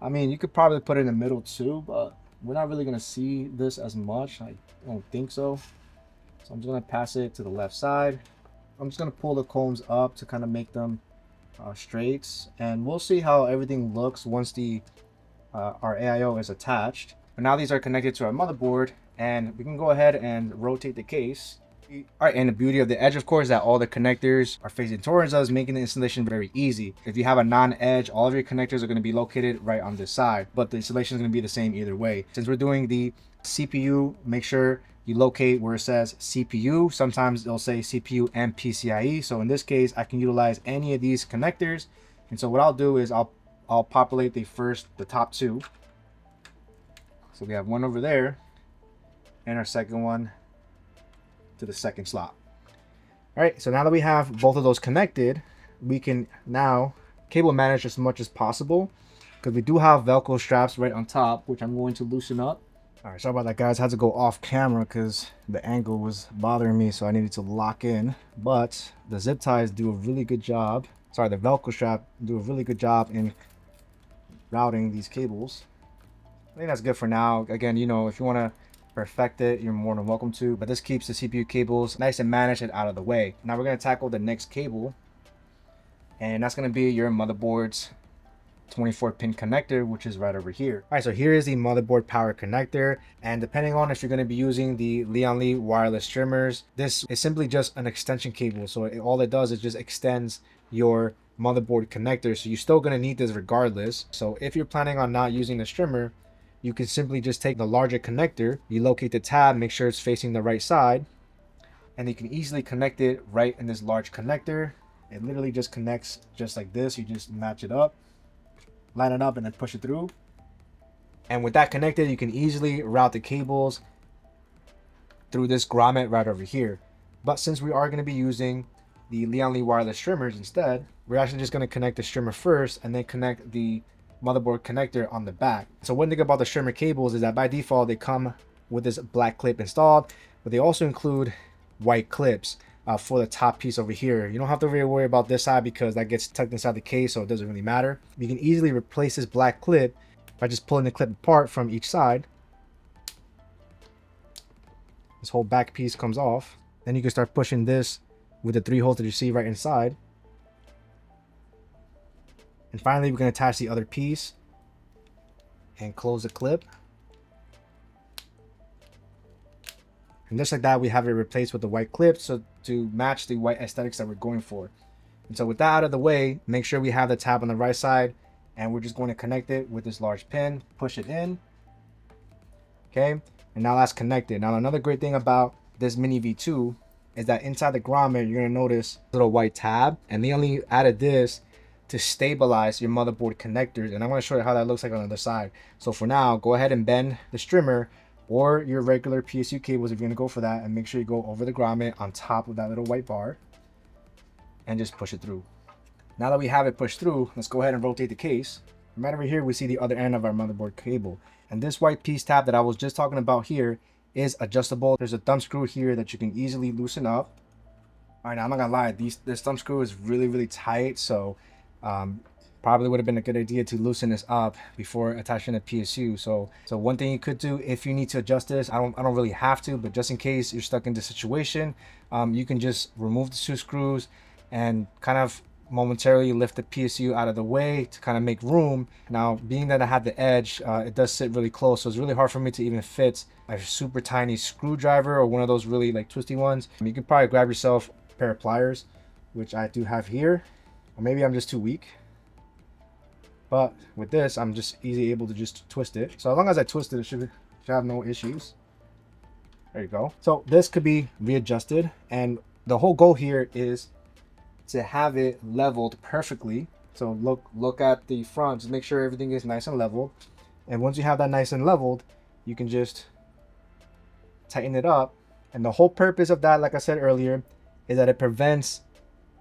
I mean, you could probably put it in the middle too, but we're not really going to see this as much. I don't think so. So I'm just going to pass it to the left side. I'm just going to pull the combs up to kind of make them straight. And we'll see how everything looks once the our AIO is attached. But now these are connected to our motherboard, and we can go ahead and rotate the case. All right, and the beauty of the edge, of course, is that all the connectors are facing towards us, making the installation very easy. If you have a non-edge, all of your connectors are going to be located right on this side, but the installation is going to be the same either way. Since we're doing the CPU, make sure you locate where it says CPU. Sometimes they'll say CPU and PCIe. So in this case, I can utilize any of these connectors. And so what I'll do is I'll populate the top 2. So we have one over there, and our second one to the second slot. All right, so now that we have both of those connected, we can now cable manage as much as possible, because we do have Velcro straps right on top, which I'm going to loosen up. All right, sorry about that, guys. I had to go off camera because the angle was bothering me, so I needed to lock in. But the zip ties do a really good job. Sorry, the Velcro strap do a really good job in routing these cables. I think that's good for now. Again, you know, if you want to perfect it, you're more than welcome to, but this keeps the CPU cables nice and managed and out of the way. Now we're going to tackle the next cable, and that's going to be your motherboard's 24-pin connector, which is right over here. All right, so here is the motherboard power connector, and depending on if you're going to be using the Lian Li wireless streamers, this is simply just an extension cable. So all it does is just extends your motherboard connector, so you're still going to need this regardless. So if you're planning on not using the streamer, you can simply just take the larger connector, you locate the tab, make sure it's facing the right side, and you can easily connect it right in this large connector. It literally just connects just like this. You just match it up, line it up, and then push it through. And with that connected, you can easily route the cables through this grommet right over here. But since we are going to be using the Lian Li wireless streamers instead, we're actually just going to connect the streamer first and then connect the motherboard connector on the back. So one thing about the streamer cables is that by default they come with this black clip installed, but they also include white clips for the top piece over here. You don't have to really worry about this side because that gets tucked inside the case, so it doesn't really matter. You can easily replace this black clip by just pulling the clip apart from each side. This whole back piece comes off. Then you can start pushing this with the 3 holes that you see right inside. And finally, we can attach the other piece and close the clip. And just like that, we have it replaced with the white clip, so to match the white aesthetics that we're going for. And so with that out of the way, make sure we have the tab on the right side, and we're just going to connect it with this large pin, push it in. Okay, and now that's connected. Now another great thing about this Mini V2 is that inside the grommet, you're going to notice a little white tab, and they only added this to stabilize your motherboard connectors, and I'm going to show you how that looks like on the other side. So for now, go ahead and bend the streamer or your regular PSU cables if you're going to go for that, and make sure you go over the grommet on top of that little white bar and just push it through. Now that we have it pushed through, let's go ahead and rotate the case. Right over here we see the other end of our motherboard cable, and this white piece tab that I was just talking about here is adjustable. There's a thumb screw here that you can easily loosen up. All right, now I'm not gonna lie, this thumb screw is really tight, so probably would have been a good idea to loosen this up before attaching a PSU. So one thing you could do if you need to adjust this, I don't really have to, but just in case you're stuck in this situation, you can just remove the 2 screws and kind of momentarily lift the PSU out of the way to kind of make room. Now, being that I have the edge, it does sit really close, so it's really hard for me to even fit a super tiny screwdriver or one of those really like twisty ones. You can probably grab yourself a pair of pliers, which I do have here, or maybe I'm just too weak. But with this, I'm just easily able to just twist it. So as long as I twist it, it should have no issues. There you go. So this could be readjusted, and the whole goal here is to have it leveled perfectly. So look at the front, just make sure everything is nice and leveled. And once you have that nice and leveled, you can just tighten it up. And the whole purpose of that, like I said earlier, is that it prevents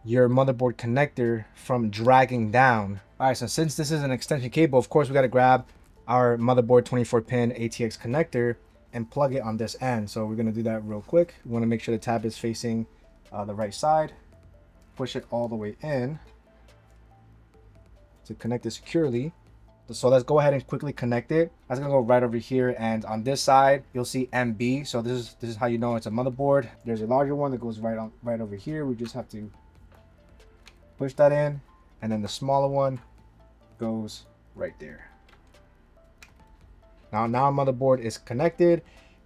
your motherboard connector from dragging down. All right, so since this is an extension cable, of course we got to grab our motherboard 24-pin ATX connector and plug it on this end. So we're going to do that real quick. We want to make sure the tab is facing the right side. Push it all the way in to connect it securely. So let's go ahead and quickly connect it. That's gonna go right over here, and on this side you'll see MB. So this is how you know it's a motherboard. There's a larger one that goes right over here. We just have to push that in, and then the smaller one goes right there. Now our motherboard is connected,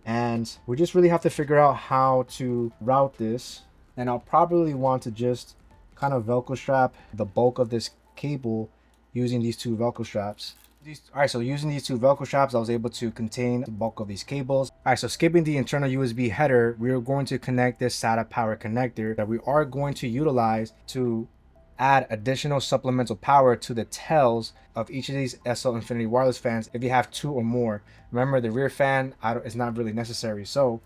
and we just really have to figure out how to route this. And I'll probably want to just kind of Velcro strap the bulk of this cable using these two Velcro straps. All right, so using these two Velcro straps, I was able to contain the bulk of these cables. All right, so skipping the internal USB header, we are going to connect this SATA power connector that we are going to utilize to add additional supplemental power to the tails of each of these SL-INF wireless fans if you have two or more. Remember, the rear fan is not really necessary. So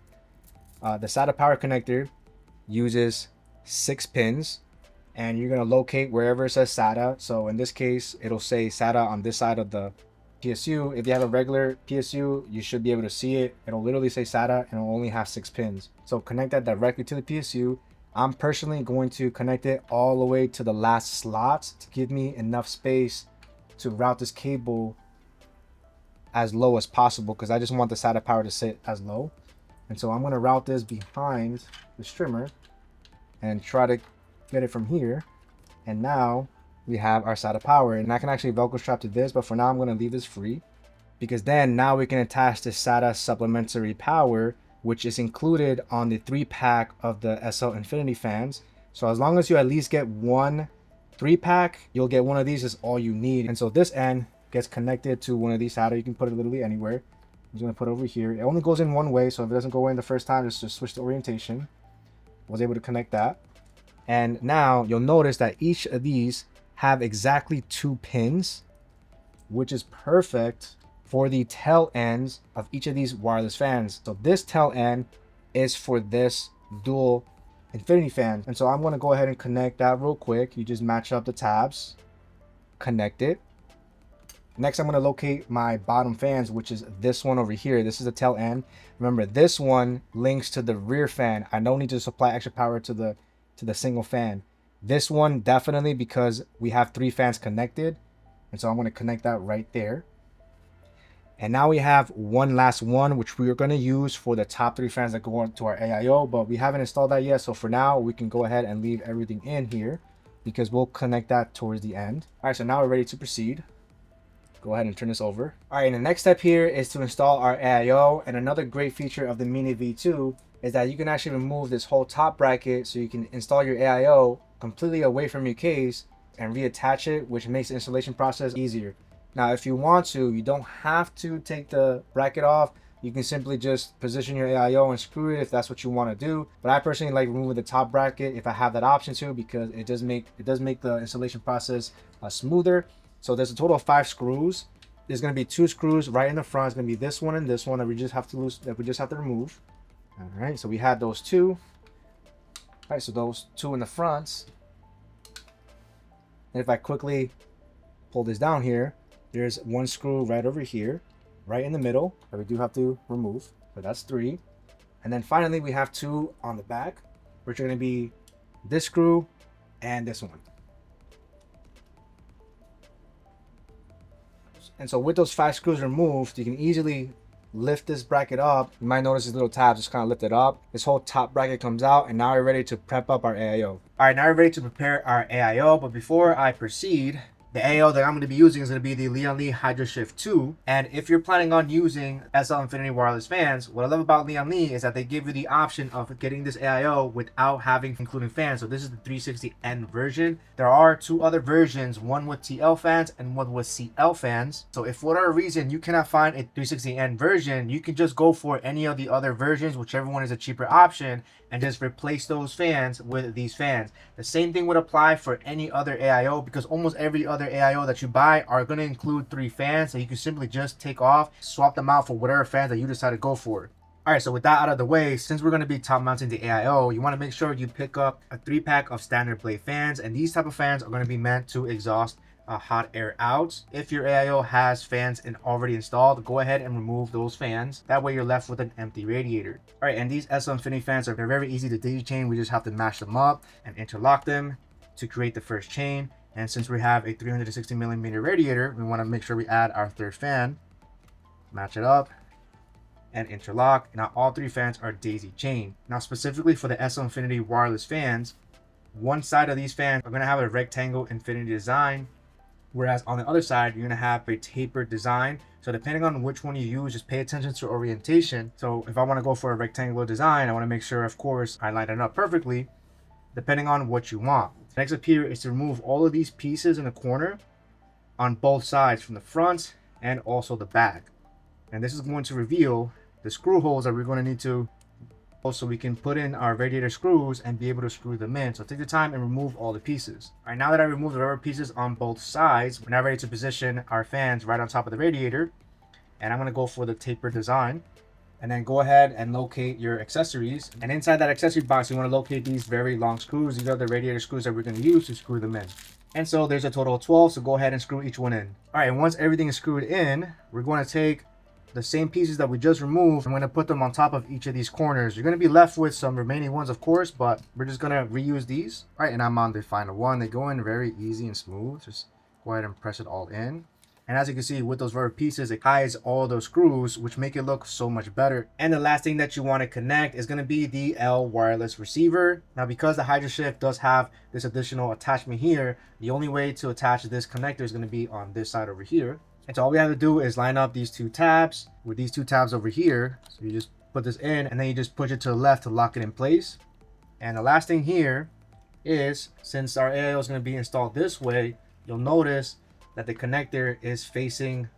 the SATA power connector uses 6 pins, and you're going to locate wherever it says SATA. So in this case, it'll say SATA on this side of the PSU. If you have a regular PSU, you should be able to see it. It'll literally say SATA, and it'll only have 6 pins. So connect that directly to the PSU. I'm personally going to connect it all the way to the last slot to give me enough space to route this cable as low as possible, because I just want the SATA power to sit as low. And so I'm going to route this behind the strimmer and try to get it from here. And now we have our SATA power, and I can actually Velcro strap to this, but for now I'm going to leave this free, because then now we can attach the SATA supplementary power, which is included on the 3-pack of the SL-INF fans. So as long as you at least get one 3-pack, you'll get one of these is all you need. And so this end gets connected to one of these SATA. You can put it literally anywhere. I'm just going to put it over here. It only goes in one way, so if it doesn't go in the first time, just switch the orientation. I was able to connect that. And now you'll notice that each of these have exactly 2 pins, which is perfect for the tail ends of each of these wireless fans. So this tail end is for this dual infinity fan. And so I'm going to go ahead and connect that real quick. You just match up the tabs, connect it. Next, I'm going to locate my bottom fans, which is this one over here. This is the tail end. Remember, this one links to the rear fan. I don't need to supply extra power to the single fan. This one definitely, because we have 3 fans connected, and so I'm going to connect that right there. And now we have one last one, which we are going to use for the top 3 fans that go on to our AIO, but we haven't installed that yet. So for now, we can go ahead and leave everything in here, because we'll connect that towards the end. All right, so now we're ready to proceed. Go ahead and turn this over. All right, and the next step here is to install our AIO. And another great feature of the Mini V2 is that you can actually remove this whole top bracket, so you can install your AIO completely away from your case and reattach it, which makes the installation process easier. Now, if you want to, you don't have to take the bracket off. You can simply just position your AIO and screw it if that's what you want to do. But I personally like removing the top bracket if I have that option to, because it does make the installation process smoother. So there's a total of 5 screws. There's going to be 2 screws right in the front. It's going to be this one and this one that we just have to remove. All right, so we had those 2. All right, so those 2 in the front. And if I quickly pull this down here, there's 1 screw right over here, right in the middle, that we do have to remove. So that's 3. And then finally, we have 2 on the back, which are going to be this screw and this one. And so with those 5 screws removed, you can easily lift this bracket up, you might notice these little tabs just kind of lift it up. This whole top bracket comes out, and now we're ready to prep up our AIO. All right, now we're ready to prepare our AIO, but before I proceed, the AIO that I'm going to be using is going to be the Lian Li Hydroshift II. And if you're planning on using SL-INF wireless fans, what I love about Lian Li is that they give you the option of getting this AIO without having including fans. So this is the 360N version. There are two other versions, one with TL fans and one with CL fans. So if for whatever reason you cannot find a 360N version, you can just go for any of the other versions, whichever one is a cheaper option, and just replace those fans with these fans. The same thing would apply for any other AIO, because almost every other AIO that you buy are going to include 3 fans, so you can simply just take off, swap them out for whatever fans that you decide to go for. All right, so with that out of the way, since we're going to be top mounting the AIO, you want to make sure you pick up a 3-pack of standard blade fans, and these type of fans are going to be meant to exhaust hot air out. If your AIO has fans already installed, go ahead and remove those fans. That way you're left with an empty radiator. All right, and these SL-INF fans are very easy to daisy chain. We just have to mash them up and interlock them to create the first chain. And since we have a 360mm radiator, we want to make sure we add our 3rd fan, match it up, and interlock. Now all 3 fans are daisy chained. Now specifically for the SL-INF wireless fans, one side of these fans are going to have a rectangle infinity design, whereas on the other side you're going to have a tapered design. So depending on which one you use, just pay attention to orientation. So if I want to go for a rectangular design, I want to make sure, of course, I line it up perfectly depending on what you want. Next up here is to remove all of these pieces in the corner on both sides, from the front and also the back. And this is going to reveal the screw holes that we're going to need to, so we can put in our radiator screws and be able to screw them in. So take the time and remove all the pieces. All right, now that I removed the rubber pieces on both sides, we're now ready to position our fans right on top of the radiator. And I'm going to go for the tapered design. And then go ahead and locate your accessories. And inside that accessory box, you want to locate these very long screws. These are the radiator screws that we're going to use to screw them in. And so there's a total of 12, so go ahead and screw each one in. All right, and once everything is screwed in, we're going to take the same pieces that we just removed. I'm going to put them on top of each of these corners. You're going to be left with some remaining ones, of course, but we're just going to reuse these. All right, and I'm on the final one. They go in very easy and smooth. Just go ahead and press it all in. And as you can see, with those rubber pieces, it hides all those screws, which make it look so much better. And the last thing that you want to connect is going to be the L wireless receiver. Now, because the Hydroshift does have this additional attachment here, the only way to attach this connector is going to be on this side over here. And so all we have to do is line up these 2 tabs with these 2 tabs over here. So you just put this in, and then you just push it to the left to lock it in place. And the last thing here is, since our AIO is going to be installed this way, you'll notice that the connector is facing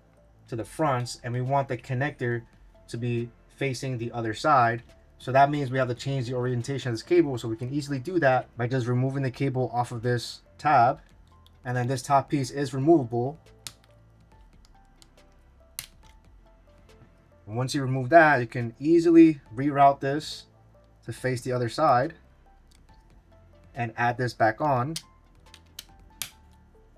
to the front, and we want the connector to be facing the other side. So that means we have to change the orientation of this cable. So we can easily do that by just removing the cable off of this tab. And then this top piece is removable. And once you remove that, you can easily reroute this to face the other side and add this back on.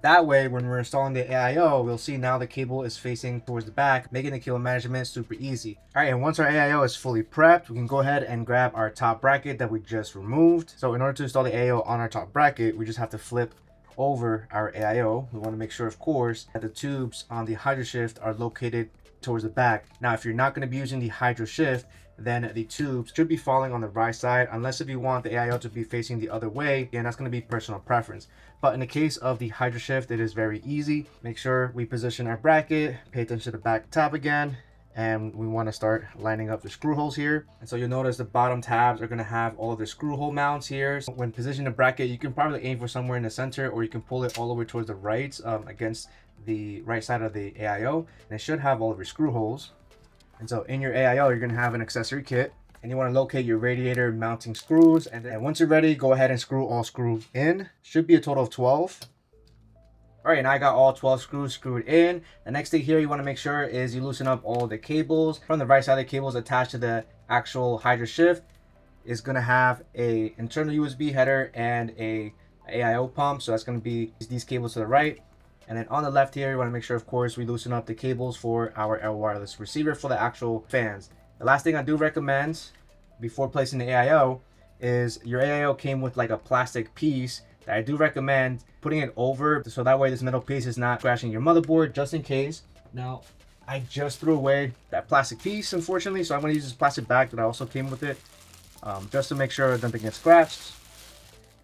That way, when we're installing the AIO, we'll see now the cable is facing towards the back, making the cable management super easy. All right, and once our AIO is fully prepped, we can go ahead and grab our top bracket that we just removed. So in order to install the AIO on our top bracket, we just have to flip over our AIO. We want to make sure, of course, that the tubes on the Hydroshift are located towards the back. Now, if you're not going to be using the Hydroshift, then the tubes should be falling on the right side, unless if you want the AIO to be facing the other way. Again, that's going to be personal preference. But in the case of the Hydroshift, it is very easy. Make sure we position our bracket, pay attention to the back tab again, and we want to start lining up the screw holes here. And so you'll notice the bottom tabs are going to have all of the screw hole mounts here. So when positioning the bracket, you can probably aim for somewhere in the center, or you can pull it all the way towards the right, against the right side of the AIO, and it should have all of your screw holes. And so in your AIO, you're going to have an accessory kit, and you want to locate your radiator mounting screws. And then once you're ready, go ahead and screw all screws in. Should be a total of 12. All right, and I got all 12 screws screwed in. The next thing here you want to make sure is you loosen up all the cables. From the right side of the cables attached to the actual Hydroshift is going to have a internal USB header and a AIO pump. So that's going to be these cables to the right. And then on the left here, you want to make sure, of course, we loosen up the cables for our L wireless receiver for the actual fans. The last thing I do recommend before placing the AIO is your AIO came with like a plastic piece that I do recommend putting it over, so that way this metal piece is not crashing your motherboard, just in case. Now, I just threw away that plastic piece, unfortunately, so I'm going to use this plastic bag that also came with it, just to make sure nothing gets scratched.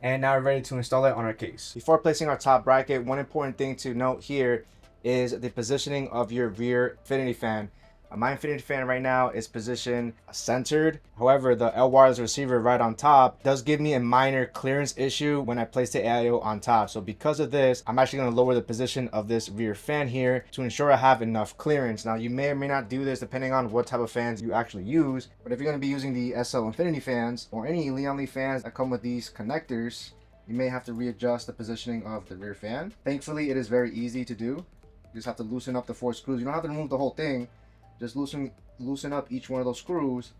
And now we're ready to install it on our case. Before placing our top bracket, one important thing to note here is the positioning of your rear infinity fan. My infinity fan right now is positioned centered. However, the L wireless receiver right on top does give me a minor clearance issue when I place the AIO on top. So because of this, I'm actually going to lower the position of this rear fan here to ensure I have enough clearance. Now, you may or may not do this depending on what type of fans you actually use. But if you're going to be using the SL Infinity fans or any Lian Li fans that come with these connectors, you may have to readjust the positioning of the rear fan. Thankfully, it is very easy to do. You just have to loosen up the 4 screws. You don't have to remove the whole thing. Just loosen up each one of those screws.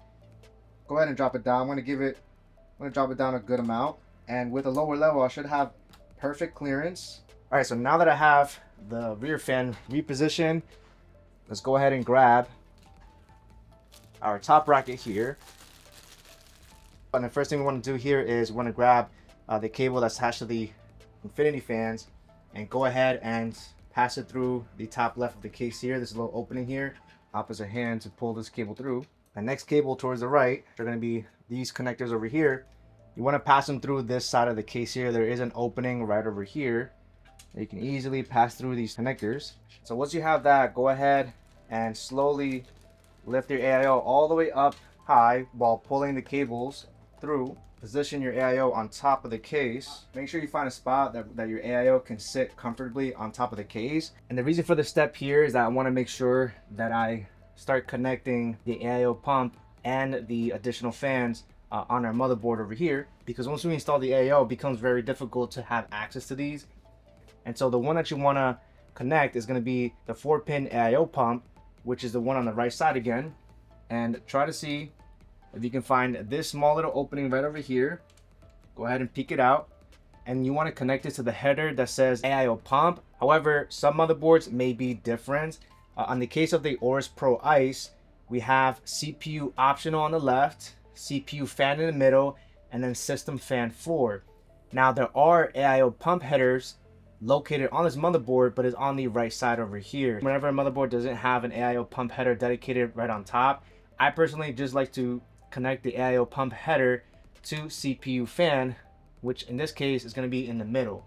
Go ahead and drop it down. I'm gonna drop it down a good amount. And with a lower level, I should have perfect clearance. All right, so now that I have the rear fan repositioned, let's go ahead and grab our top bracket here. And the first thing we want to do here is we want to grab the cable that's attached to the infinity fans and go ahead and pass it through the top left of the case here. There's a little opening here. Opposite hand to pull this cable through. The next cable towards the right are going to be these connectors over here. You want to pass them through this side of the case here. There is an opening right over here. You can easily pass through these connectors. So once you have that, go ahead and slowly lift your AIO all the way up high while pulling the cables through. Position your AIO on top of the case. Make sure you find a spot that your AIO can sit comfortably on top of the case. And the reason for the step here is that I want to make sure that I start connecting the AIO pump and the additional fans on our motherboard over here. Because once we install the AIO, it becomes very difficult to have access to these. And so the one that you want to connect is going to be the 4-pin AIO pump, which is the one on the right side again. And try to see if you can find this small little opening right over here. Go ahead and peek it out. And you want to connect it to the header that says AIO Pump. However, some motherboards may be different. On the case of the AORUS Pro ICE, we have CPU optional on the left, CPU fan in the middle, and then system fan 4. Now there are AIO Pump headers located on this motherboard, but it's on the right side over here. Whenever a motherboard doesn't have an AIO Pump header dedicated right on top, I personally just like to connect the AIO pump header to CPU fan, which in this case is going to be in the middle.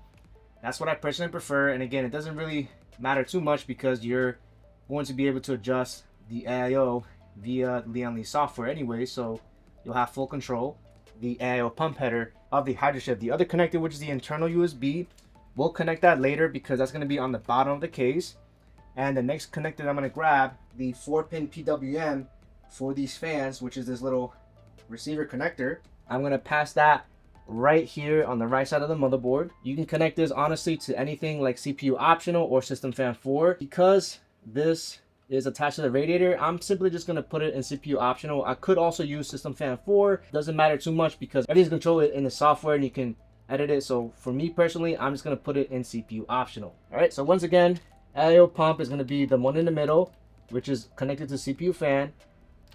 That's what I personally prefer. And again, it doesn't really matter too much because you're going to be able to adjust the AIO via Lian Li software anyway, so you'll have full control. The AIO pump header of the Hydroshift, the other connector, which is the internal USB, we'll connect that later because that's going to be on the bottom of the case. And the next connector I'm going to grab, the 4-pin PWM for these fans, which is this little receiver connector. I'm going to pass that right here on the right side of the motherboard. You can connect this honestly to anything like CPU optional or system fan 4. Because this is attached to the radiator, I'm simply just going to put it in CPU optional. I could also use system fan 4. Doesn't matter too much because everything's controlled in the software and you can edit it. So for me personally, I'm just going to put it in CPU optional. All right, so once again, AIO pump is going to be the one in the middle, which is connected to CPU fan.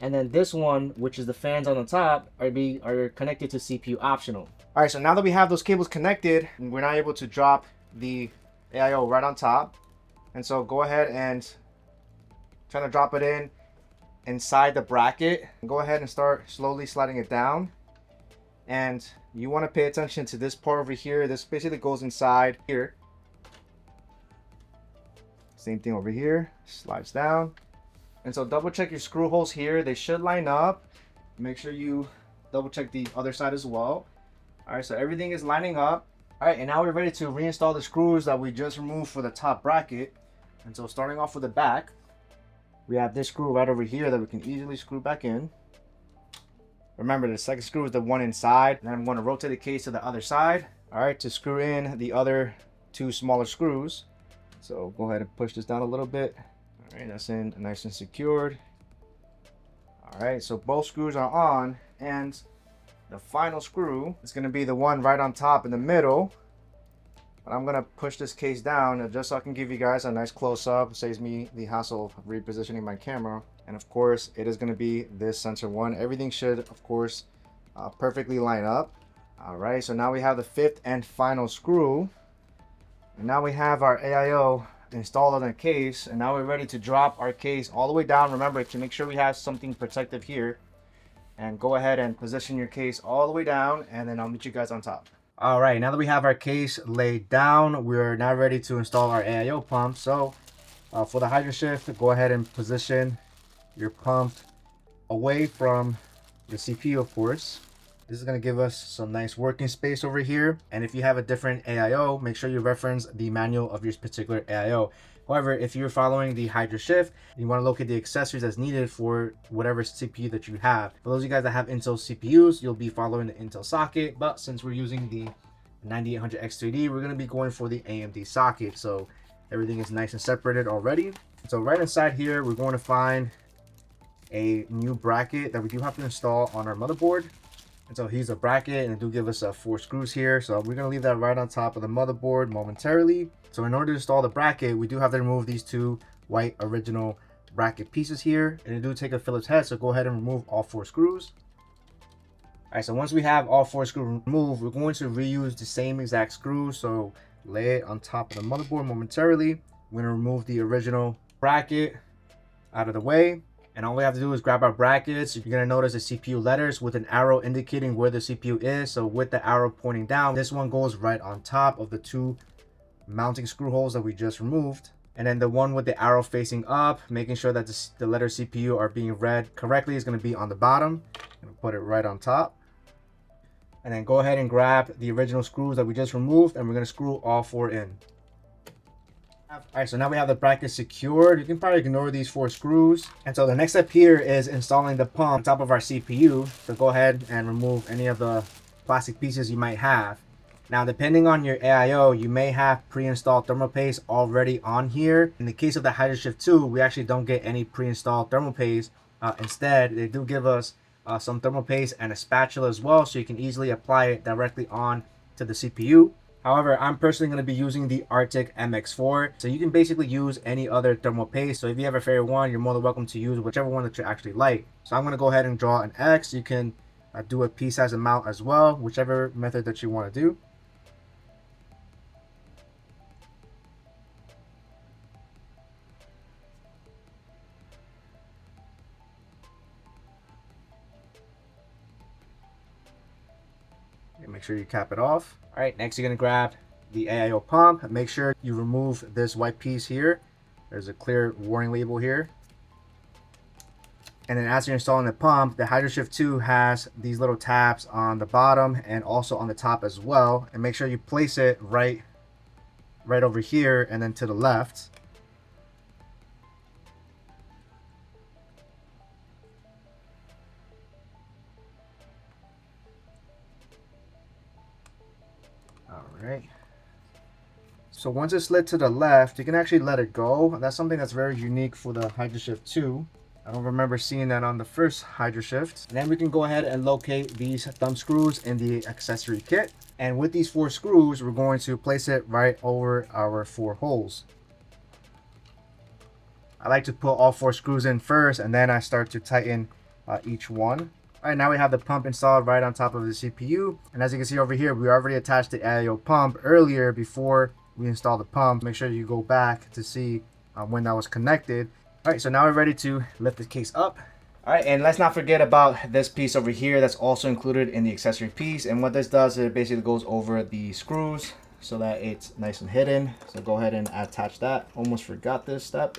And then this one, which is the fans on the top, are connected to CPU optional. All right, so now that we have those cables connected, we're now able to drop the AIO right on top. And so go ahead and try to drop it in inside the bracket. Go ahead and start slowly sliding it down. And you want to pay attention to this part over here. This basically goes inside here. Same thing over here, slides down. And so double check your screw holes here. They should line up. Make sure you double check the other side as well. All right, so everything is lining up. All right, and now we're ready to reinstall the screws that we just removed for the top bracket. And so starting off with the back, we have this screw right over here that we can easily screw back in. Remember, the second screw is the one inside. And then I'm going to rotate the case to the other side. All right, to screw in the other 2 smaller screws. So go ahead and push this down a little bit. All right, that's in nice and secured. All right, so both screws are on, and the final screw is going to be the one right on top in the middle. But I'm going to push this case down just so I can give you guys a nice close-up. It saves me the hassle of repositioning my camera. And of course, it is going to be this sensor one. Everything should, of course, perfectly line up. All right, so now we have the 5th and final screw. And now we have our AIO installed on the case, and now we're ready to drop our case all the way down. Remember to make sure we have something protective here, and go ahead and position your case all the way down, and then I'll meet you guys on top. All right, now that we have our case laid down, we're now ready to install our AIO pump. So for the Hydroshift, go ahead and position your pump away from the CPU, of course. This is going to give us some nice working space over here. And if you have a different AIO, make sure you reference the manual of your particular AIO. However, if you're following the Hydroshift, you want to locate the accessories that's needed for whatever CPU that you have. For those of you guys that have Intel CPUs, you'll be following the Intel socket. But since we're using the 9800X3D, we're going to be going for the AMD socket. So everything is nice and separated already. So right inside here, we're going to find a new bracket that we do have to install on our motherboard. And so here's a bracket, and it do give us 4 screws here. So we're gonna leave that right on top of the motherboard momentarily. So in order to install the bracket, we do have to remove these 2 white original bracket pieces here. And it do take a Phillips head, so go ahead and remove all 4 screws. All right, so once we have all 4 screws removed, we're going to reuse the same exact screws. So lay it on top of the motherboard momentarily. We're gonna remove the original bracket out of the way. And all we have to do is grab our brackets. You're going to notice the CPU letters with an arrow indicating where the CPU is. So with the arrow pointing down, this one goes right on top of the 2 mounting screw holes that we just removed. And then the one with the arrow facing up, making sure that the letter CPU are being read correctly, is going to be on the bottom. I'm going to put it right on top. And then go ahead and grab the original screws that we just removed, and we're going to screw all 4 in. All right, so now we have the bracket secured. You can probably ignore these 4 screws. And so the next step here is installing the pump on top of our CPU. So go ahead and remove any of the plastic pieces you might have. Now, depending on your AIO, you may have pre-installed thermal paste already on here. In the case of the Hydroshift II, we actually don't get any pre-installed thermal paste. Instead, they do give us some thermal paste and a spatula as well, so you can easily apply it directly on to the CPU. However, I'm personally going to be using the Arctic MX4. So you can basically use any other thermal paste. So if you have a favorite one, you're more than welcome to use whichever one that you actually like. So I'm going to go ahead and draw an X. You can do a pea-sized amount as well, whichever method that you want to do. Make sure you cap it off. All right, next you're gonna grab the AIO pump. Make sure you remove this white piece here. There's a clear warning label here. And then as you're installing the pump, the Hydroshift II has these little tabs on the bottom and also on the top as well. And make sure you place it right over here and then to the left. Right. So once it's slid to the left, you can actually let it go. That's something that's very unique for the Hydroshift II. I don't remember seeing that on the first Hydroshift. And then we can go ahead and locate these thumb screws in the accessory kit. And with these 4 screws, we're going to place it right over our 4 holes. I like to put all 4 screws in first, and then I start to tighten each one. All right, now we have the pump installed right on top of the CPU. And as you can see over here, we already attached the AIO pump earlier before we installed the pump. Make sure you go back to see when that was connected. All right, so now we're ready to lift the case up. All right, and let's not forget about this piece over here that's also included in the accessory piece. And what this does is it basically goes over the screws so that it's nice and hidden. So go ahead and attach that. Almost forgot this step.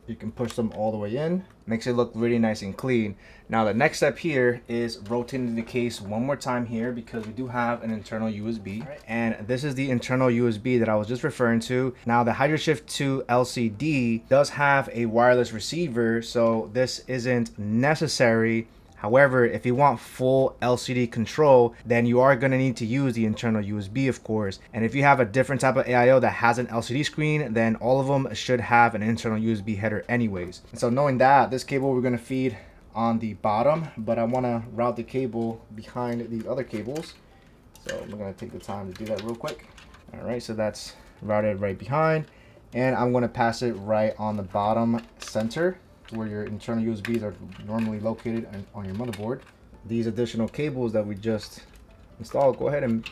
You can push them all the way in. Makes it look really nice and clean. Now the next step here is rotating the case one more time here, because we do have an internal USB. Right. And this is the internal USB that I was just referring to. Now the Hydroshift II LCD does have a wireless receiver, so this isn't necessary. However, if you want full LCD control, then you are going to need to use the internal USB, of course. And if you have a different type of AIO that has an LCD screen, then all of them should have an internal USB header anyways. And so knowing that, this cable we're going to feed on the bottom, but I want to route the cable behind the other cables. So I'm going to take the time to do that real quick. All right, so that's routed right behind. And I'm going to pass it right on the bottom center, where your internal USBs are normally located on your motherboard. These additional cables that we just installed, go ahead and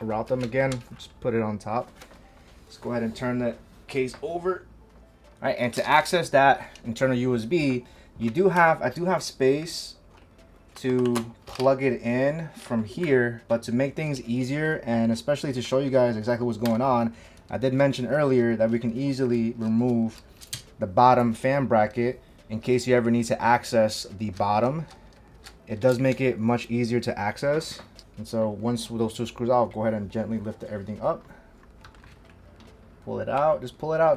route them again. Just put it on top. Let's go ahead and turn the case over. All right, and to access that internal USB, I do have space to plug it in from here, but to make things easier and especially to show you guys exactly what's going on, I did mention earlier that we can easily remove the bottom fan bracket in case you ever need to access the bottom. It does make it much easier to access. And so once those two screws out, go ahead and gently lift everything up. Pull it out,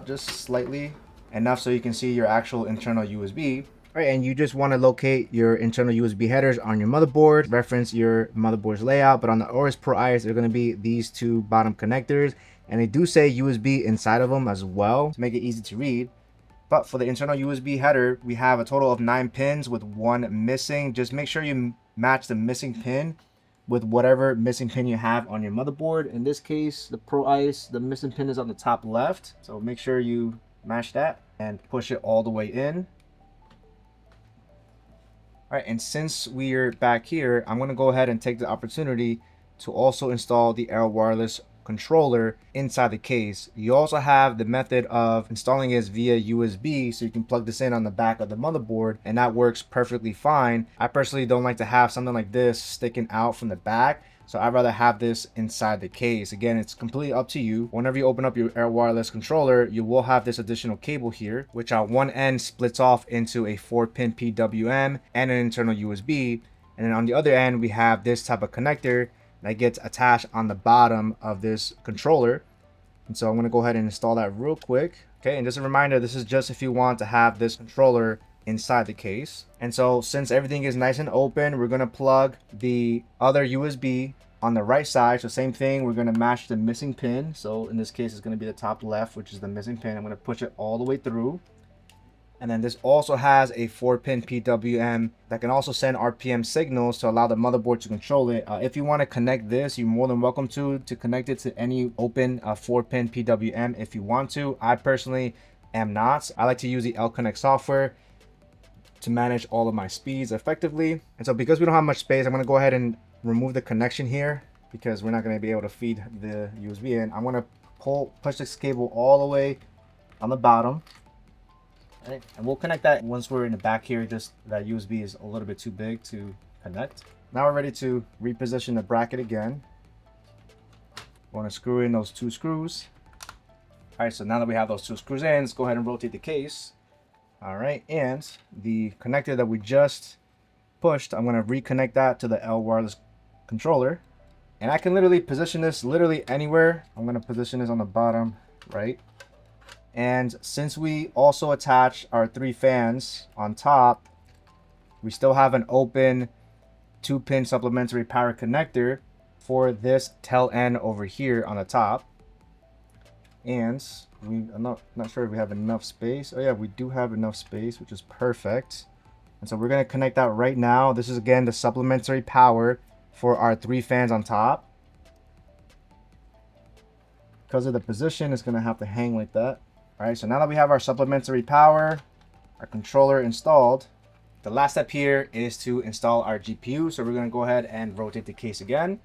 just slightly, enough so you can see your actual internal USB. All right, and you just want to locate your internal USB headers on your motherboard, reference your motherboard's layout, but on the AORUS Pro ICE, they're going to be these two bottom connectors, and they do say USB inside of them as well to make it easy to read. But for the internal USB header, we have a total of 9 pins with 1 missing. Just make sure you match the missing pin with whatever missing pin you have on your motherboard. In this case, the Pro ICE, the missing pin is on the top left. So make sure you match that and push it all the way in. All right, and since we're back here, I'm gonna go ahead and take the opportunity to also install the AIO Wireless controller inside the case. You also have the method of installing it via USB, so you can plug this in on the back of the motherboard, and that works perfectly fine. I personally don't like to have something like this sticking out from the back, so I'd rather have this inside the case. Again, it's completely up to you. Whenever you open up your AIO Wireless controller, you will have this additional cable here, which on one end splits off into a 4-pin PWM and an internal USB, and then on the other end we have this type of connector that gets attached on the bottom of this controller. And so I'm going to go ahead and install that real quick. Okay, and just a reminder, this is just if you want to have this controller inside the case. And so since everything is nice and open, we're going to plug the other USB on the right side. So same thing, we're going to match the missing pin. So in this case, it's going to be the top left, which is the missing pin. I'm going to push it all the way through. And then this also has a 4-pin PWM that can also send RPM signals to allow the motherboard to control it. If you want to connect this, you're more than welcome to connect it to any open 4-pin PWM if you want to. I personally am not. I like to use the L-Connect software to manage all of my speeds effectively. And so because we don't have much space, I'm going to go ahead and remove the connection here because we're not going to be able to feed the USB in. I'm going to push this cable all the way on the bottom. Right, and we'll connect that once we're in the back here. Just that USB is a little bit too big to connect. Now we're ready to reposition the bracket again. We want to screw in those 2 screws. All right, so now that we have those 2 screws in, let's go ahead and rotate the case. All right, and the connector that we just pushed, I'm going to reconnect that to the AIO Wireless controller. And I can literally position this literally anywhere. I'm going to position this on the bottom right. And since we also attach our 3 fans on top, we still have an open 2-pin supplementary power connector for this tail end over here on the top. And I'm not sure if we have enough space. Oh yeah, we do have enough space, which is perfect. And so we're going to connect that right now. This is again the supplementary power for our 3 fans on top. Because of the position, it's going to have to hang like that. All right, so now that we have our supplementary power, our controller installed, the last step here is to install our GPU. So we're going to go ahead and rotate the case again.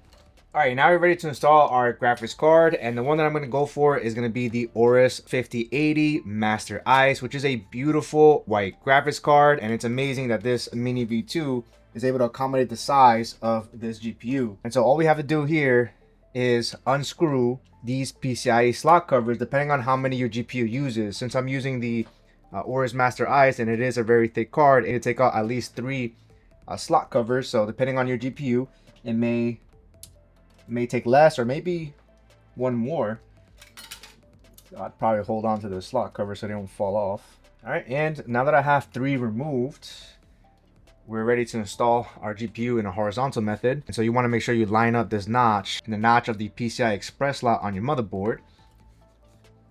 All right, now we're ready to install our graphics card. And the one that I'm going to go for is going to be the AORUS 5080 Master ICE, which is a beautiful white graphics card. And it's amazing that this Mini V2 is able to accommodate the size of this GPU. And so all we have to do here is unscrew these PCIe slot covers depending on how many your GPU uses. Since I'm using the AORUS Master ICE and it is a very thick card, it'll take out at least 3 slot covers. So depending on your GPU, it may take less or maybe 1 more. I'd probably hold on to the slot cover so they don't fall off. All right, and now that I have 3 removed, we're ready to install our GPU in a horizontal method. And so you want to make sure you line up this notch in the notch of the PCI Express slot on your motherboard.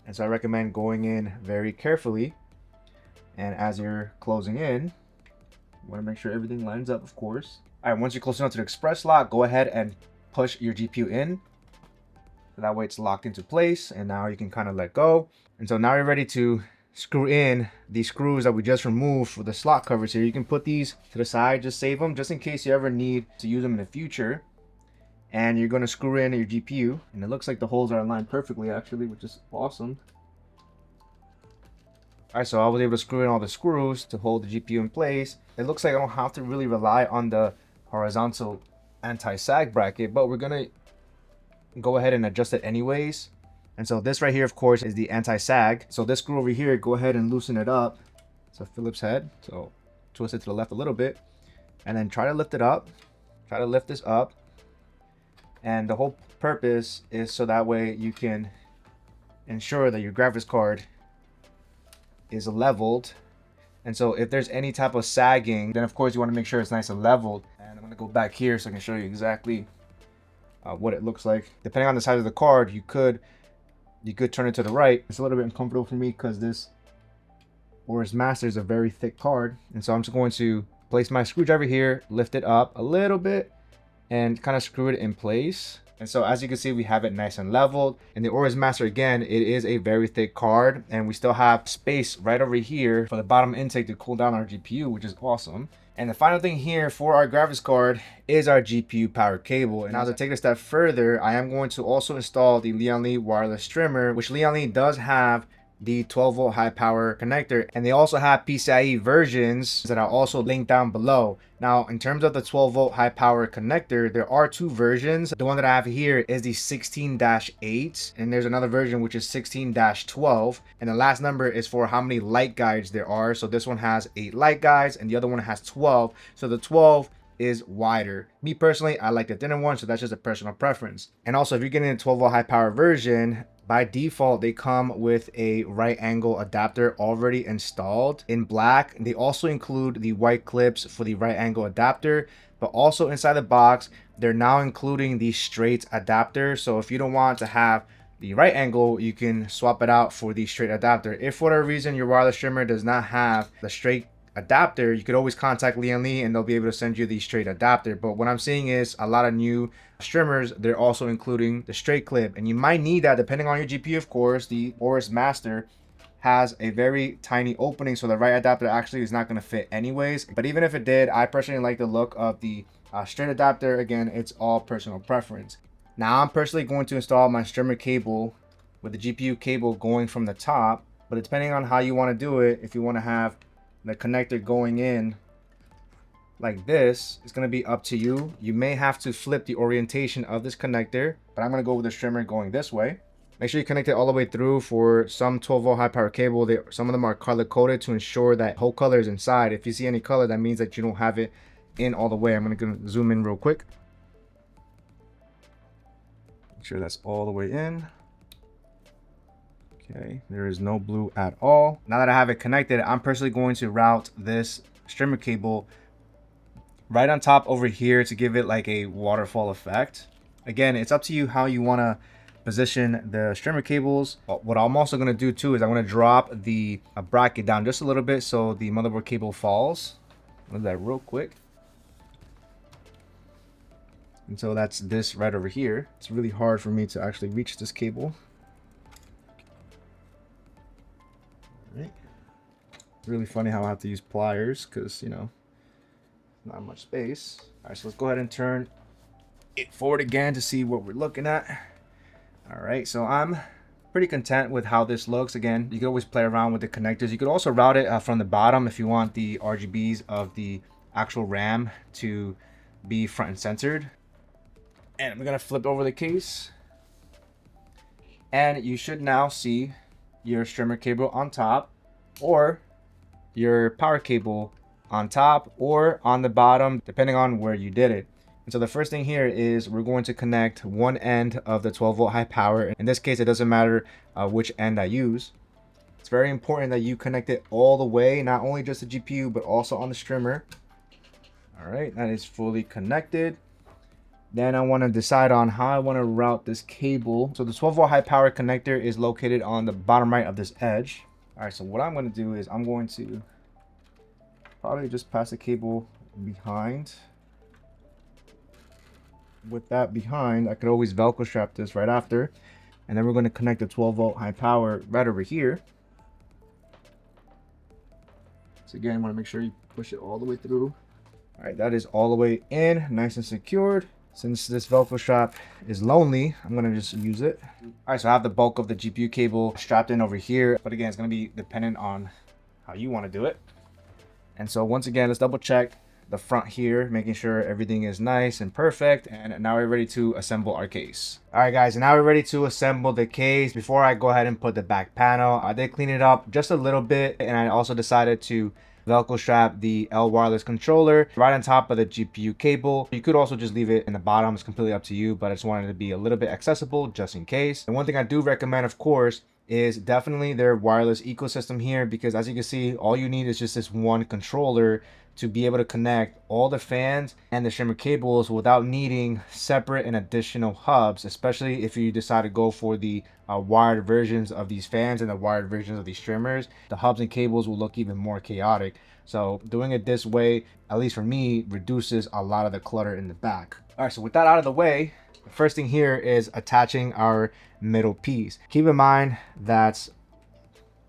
And so I recommend going in very carefully. And as you're closing in, you want to make sure everything lines up, of course. All right, once you're close enough to the Express slot, go ahead and push your GPU in. So that way it's locked into place, and now you can kind of let go. And so now you're ready to screw in the screws that we just removed for the slot covers here. You can put these to the side, just save them just in case you ever need to use them in the future. and you're going to screw in your GPU, and it looks like the holes are aligned perfectly actually, which is awesome. All right, so I was able to screw in all the screws to hold the GPU in place. It looks like I don't have to really rely on the horizontal anti-sag bracket, but we're gonna go ahead and adjust it anyways. And so this right here, of course, is the anti-sag. So this screw over here, go ahead and loosen it up. It's a Phillips head, so twist it to the left a little bit, and then try to lift it up. Try to lift this up, and the whole purpose is so that way you can ensure that your graphics card is leveled. And so if there's any type of sagging, then of course you want to make sure it's nice and leveled. And I'm going to go back here so I can show you exactly what it looks like. Depending on the size of the card, you could turn it to the right. It's a little bit uncomfortable for me because this AORUS Master is a very thick card, and so I'm just going to place my screwdriver here, lift it up a little bit, and kind of screw it in place. And so as you can see, we have it nice and leveled. And the AORUS Master, again, it is a very thick card, and we still have space right over here for the bottom intake to cool down our GPU, which is awesome. And the final thing here for our graphics card is our GPU power cable. And now to take it a step further, I am going to also install the Lian Li wireless Strimer, which Lian Li does have the 12-volt high power connector, and they also have PCIe versions that are also linked down below. Now in terms of the 12-volt high power connector, there are two versions. The one that I have here is the 16-8, and there's another version which is 16-12, and the last number is for how many light guides there are. So this one has 8 light guides and the other one has 12, so the 12 is wider. Me personally, I like the thinner one, so that's just a personal preference. And also, if you're getting a 12-volt high power version, by default they come with a right angle adapter already installed in black. They also include the white clips for the right angle adapter, but also inside the box they're now including the straight adapter. So if you don't want to have the right angle, you can swap it out for the straight adapter. If for whatever reason your wireless Strimer does not have the straight adapter, you could always contact Lian Li and they'll be able to send you the straight adapter. But what I'm seeing is a lot of new Strimmers, they're also including the straight clip, and you might need that depending on your GPU. Of course, the AORUS Master has a very tiny opening, so the right adapter actually is not going to fit anyways. But even if it did, I personally like the look of the straight adapter. Again, it's all personal preference. Now I'm personally going to install my Strimmer cable with the GPU cable going from the top, but depending on how you want to do it, if you want to have the connector going in like this, it's going to be up to you. You may have to flip the orientation of this connector, but I'm going to go with the Strimer going this way. Make sure you connect it all the way through. For some 12-volt high power cable, some of them are color coded to ensure that whole color is inside. If you see any color, that means that you don't have it in all the way. I'm going to zoom in real quick. Make sure that's all the way in. Okay, there is no blue at all. Now that I have it connected, I'm personally going to route this Strimer cable right on top over here to give it like a waterfall effect. Again, it's up to you how you want to position the Strimer cables. What I'm also going to do too is I'm going to drop the bracket down just a little bit so the motherboard cable falls. I'll do that real quick. And so that's this right over here. It's really hard for me to actually reach this cable. All right. It's really funny how I have to use pliers because, you know, not much space. All right, so let's go ahead and turn it forward again to see what we're looking at. All right, so I'm pretty content with how this looks. Again, you can always play around with the connectors. You could also route it from the bottom if you want the RGBs of the actual RAM to be front and centered. And I'm gonna flip over the case, and you should now see your Strimer cable on top, or your power cable on top, or on the bottom, depending on where you did it. And so the first thing here is we're going to connect one end of the 12-volt high power. In this case, it doesn't matter which end I use. It's very important that you connect it all the way, not only just the GPU, but also on the Strimer. All right, that is fully connected. Then I want to decide on how I want to route this cable. So the 12-volt high power connector is located on the bottom right of this edge. All right, so what I'm going to do is I'm going to probably just pass the cable behind. With that behind, I could always Velcro strap this right after. And then we're going to connect the 12-volt high power right over here. So again, I want to make sure you push it all the way through. All right, that is all the way in, nice and secured. Since this Velcro strap is lonely, I'm gonna just use it. All right, so I have the bulk of the GPU cable strapped in over here, but again, it's gonna be dependent on how you wanna do it. And so once again, let's double check the front here, making sure everything is nice and perfect. And now we're ready to assemble our case. All right, guys, now we're ready to assemble the case. Before I go ahead and put the back panel, I did clean it up just a little bit, and I also decided to Velcro strap the L wireless controller right on top of the GPU cable. You could also just leave it in the bottom. It's completely up to you, but I just wanted it to be a little bit accessible just in case. And one thing I do recommend, of course, is definitely their wireless ecosystem here, because as you can see, all you need is just this one controller to be able to connect all the fans and the streamer cables without needing separate and additional hubs, especially if you decide to go for the wired versions of these fans and the wired versions of these streamers. The hubs and cables will look even more chaotic. So doing it this way, at least for me, reduces a lot of the clutter in the back. All right, so with that out of the way, the first thing here is attaching our middle piece. Keep in mind that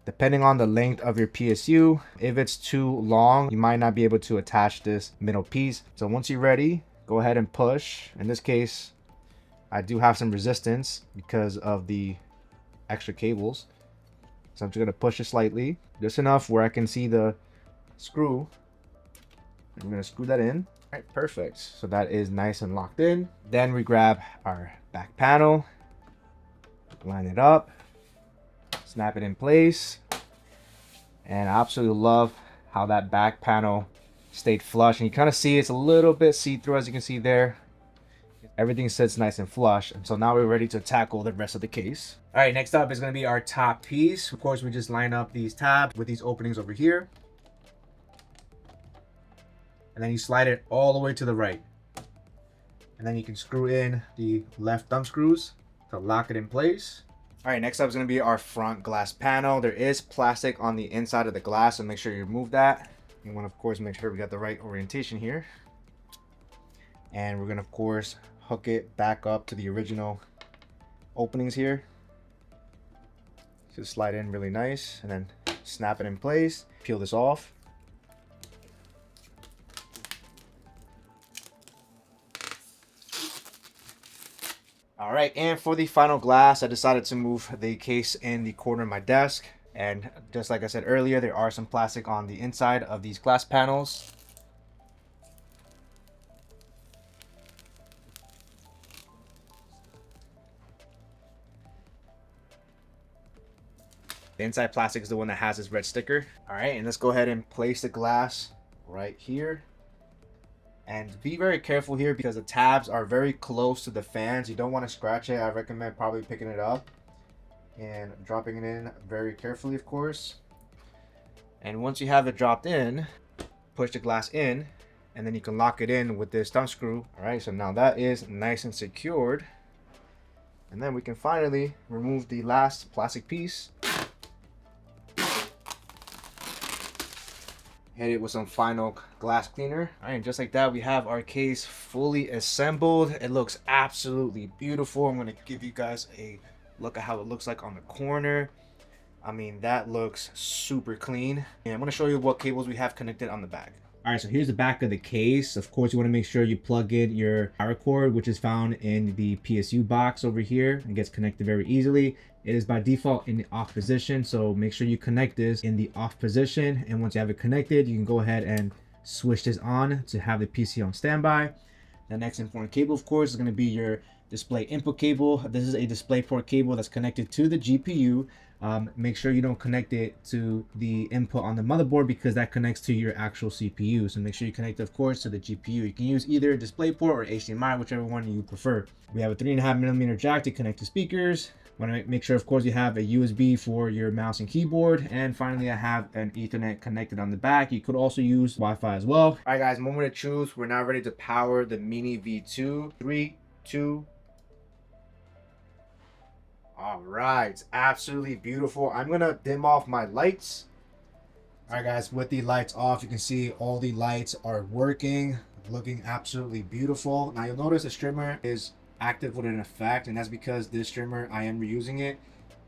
depending on the length of your PSU, if it's too long, you might not be able to attach this middle piece. So once you're ready, go ahead and push. In this case, I do have some resistance because of the extra cables. So I'm just gonna push it slightly, just enough where I can see the screw. I'm gonna screw that in. All right, perfect. So that is nice and locked in. Then we grab our back panel, line it up, snap it in place. And I absolutely love how that back panel stayed flush. And you kind of see it's a little bit see-through, as you can see there. Everything sits nice and flush. And so now we're ready to tackle the rest of the case. All right, next up is going to be our top piece. Of course, we just line up these tabs with these openings over here. And then you slide it all the way to the right. And then you can screw in the left thumb screws to lock it in place. All right, next up is going to be our front glass panel. There is plastic on the inside of the glass, so make sure you remove that. You want to, of course, make sure we got the right orientation here. And we're going to, of course, hook it back up to the original openings here. Just slide in really nice and then snap it in place. Peel this off. All right, and for the final glass, I decided to move the case in the corner of my desk. And just like I said earlier, there are some plastic on the inside of these glass panels. The inside plastic is the one that has this red sticker. All right, and let's go ahead and place the glass right here. And be very careful here because the tabs are very close to the fans. You don't want to scratch it. I recommend probably picking it up and dropping it in very carefully, of course. And once you have it dropped in, push the glass in, and then you can lock it in with this thumb screw. All right, so now that is nice and secured. And then we can finally remove the last plastic piece. Hit it with some final glass cleaner. All right, and just like that, we have our case fully assembled. It looks absolutely beautiful. I'm gonna give you guys a look at how it looks like on the corner. I mean, that looks super clean. And I'm gonna show you what cables we have connected on the back. All right, so here's the back of the case. Of course, you wanna make sure you plug in your power cord, which is found in the PSU box over here and gets connected very easily. It is by default in the off position, so make sure you connect this in the off position. And once you have it connected, you can go ahead and switch this on to have the PC on standby. The next important cable, of course, is going to be your display input cable. This is a DisplayPort cable that's connected to the GPU. Make sure you don't connect it to the input on the motherboard because that connects to your actual CPU. So make sure you connect it, of course, to the GPU. You can use either DisplayPort or HDMI, whichever one you prefer. We have a 3.5mm jack to connect to speakers. Want to make sure, of course, you have a USB for your mouse and keyboard. And finally, I have an Ethernet connected on the back. You could also use Wi-Fi as well. All right, guys, moment of truth. We're now ready to power the Mini V2. 3, 2. All right, absolutely beautiful. I'm going to dim off my lights. All right, guys, with the lights off, you can see all the lights are working, looking absolutely beautiful. Now, you'll notice the streamer is active with an effect, and that's because this streamer, I am reusing it.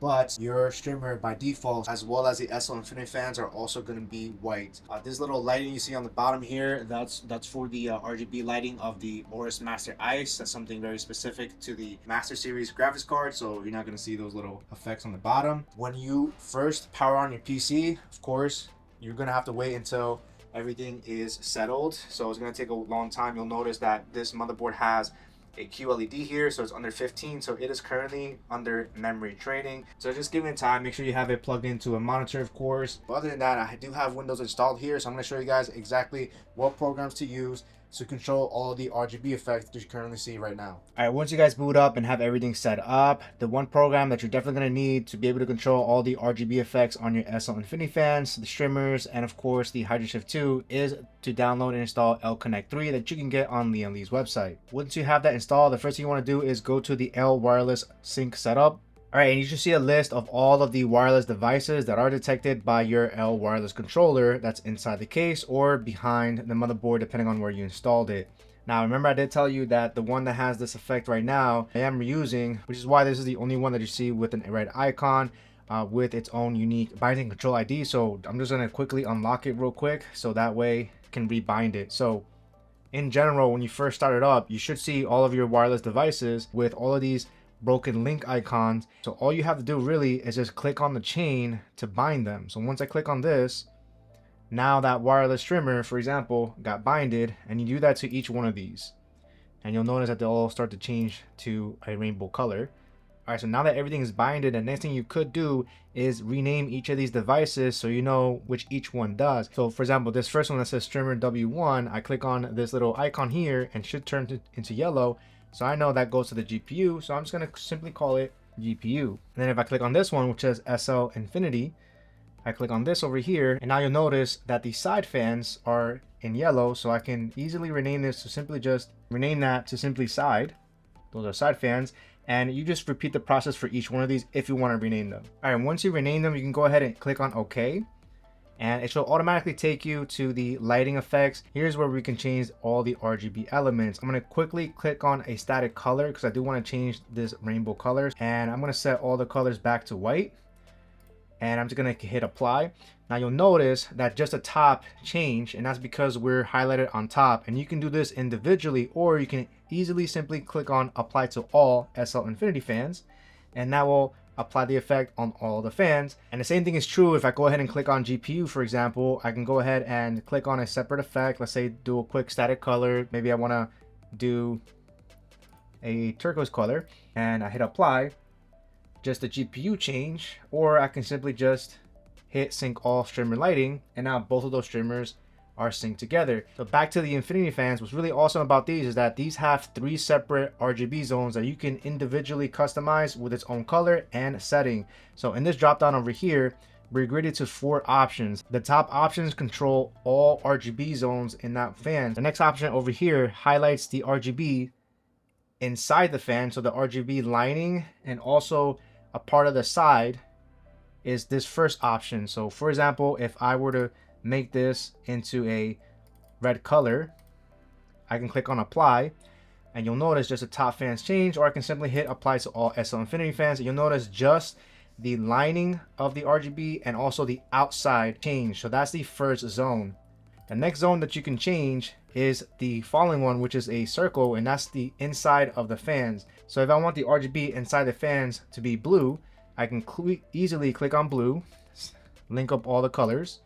but your streamer by default, as well as the SL-INF fans, are also going to be white. This little lighting you see on the bottom here, that's for the RGB lighting of the AORUS Master ICE. That's something very specific to the Master Series graphics card, so you're not going to see those little effects on the bottom. When you first power on your PC, of course, you're going to have to wait until everything is settled, so it's going to take a long time. You'll notice that this motherboard has a QLED here, so it's under 15, so it is currently under memory training, so just give it time. Make sure you have it plugged into a monitor, of course. But other than that, I do have Windows installed here, so I'm going to show you guys exactly what programs to use to control all the RGB effects that you currently see right now. All right, once you guys boot up and have everything set up, the one program that you're definitely going to need to be able to control all the RGB effects on your SL-INF fans, the streamers, and of course the Hydroshift II is to download and install L-Connect 3 that you can get on Lian Li's website. Once you have that installed, the first thing you want to do is go to the L wireless sync setup. All right, and you should see a list of all of the wireless devices that are detected by your L wireless controller that's inside the case or behind the motherboard, depending on where you installed it. Now, remember I did tell you that the one that has this effect right now, I am reusing, which is why this is the only one that you see with a red icon with its own unique binding control ID. So I'm just gonna quickly unlock it real quick so that way I can rebind it. So in general, when you first start it up, you should see all of your wireless devices with all of these broken link icons. So all you have to do really is just click on the chain to bind them. So once I click on this, now that wireless streamer, for example, got binded, and you do that to each one of these, and you'll notice that they'll all start to change to a rainbow color. All right, so now that everything is binded, the next thing you could do is rename each of these devices so you know which each one does. So for example, this first one that says streamer W1, I click on this little icon here and should turn into yellow. So I know that goes to the GPU, so I'm just going to simply call it GPU. And then if I click on this one, which says SL-INF, I click on this over here, and now you'll notice that the side fans are in yellow, so I can easily rename this to simply just rename that to simply side. Those are side fans, and you just repeat the process for each one of these if you want to rename them. All right, once you rename them, you can go ahead and click on OK. And it will automatically take you to the lighting effects. Here's where we can change all the RGB elements. I'm going to quickly click on a static color because I do want to change this rainbow colors, and I'm going to set all the colors back to white, and I'm just going to hit apply. Now you'll notice that just the top changed, and that's because we're highlighted on top, and you can do this individually, or you can easily simply click on apply to all SL-INF fans, and that will apply the effect on all the fans. And the same thing is true if I go ahead and click on GPU, for example. I can go ahead and click on a separate effect. Let's say do a quick static color. Maybe I want to do a turquoise color, and I hit apply. Just the GPU change, or I can simply just hit sync all streamer lighting, and now both of those streamers are synced together. So back to the Infinity fans, what's really awesome about these is that these have 3 separate RGB zones that you can individually customize with its own color and setting. So in this drop down over here, we're graded to 4 options. The top options control all RGB zones in that fan. The next option over here highlights the RGB inside the fan, so the RGB lining and also a part of the side is this first option. So for example, if I were to make this into a red color, I can click on apply, and you'll notice just the top fans change, or I can simply hit apply to all SL-INF fans, and you'll notice just the lining of the RGB and also the outside change. So that's the first zone. The next zone that you can change is the following one, which is a circle, and that's the inside of the fans. So if I want the RGB inside the fans to be blue, I can easily click on blue, link up all the colors,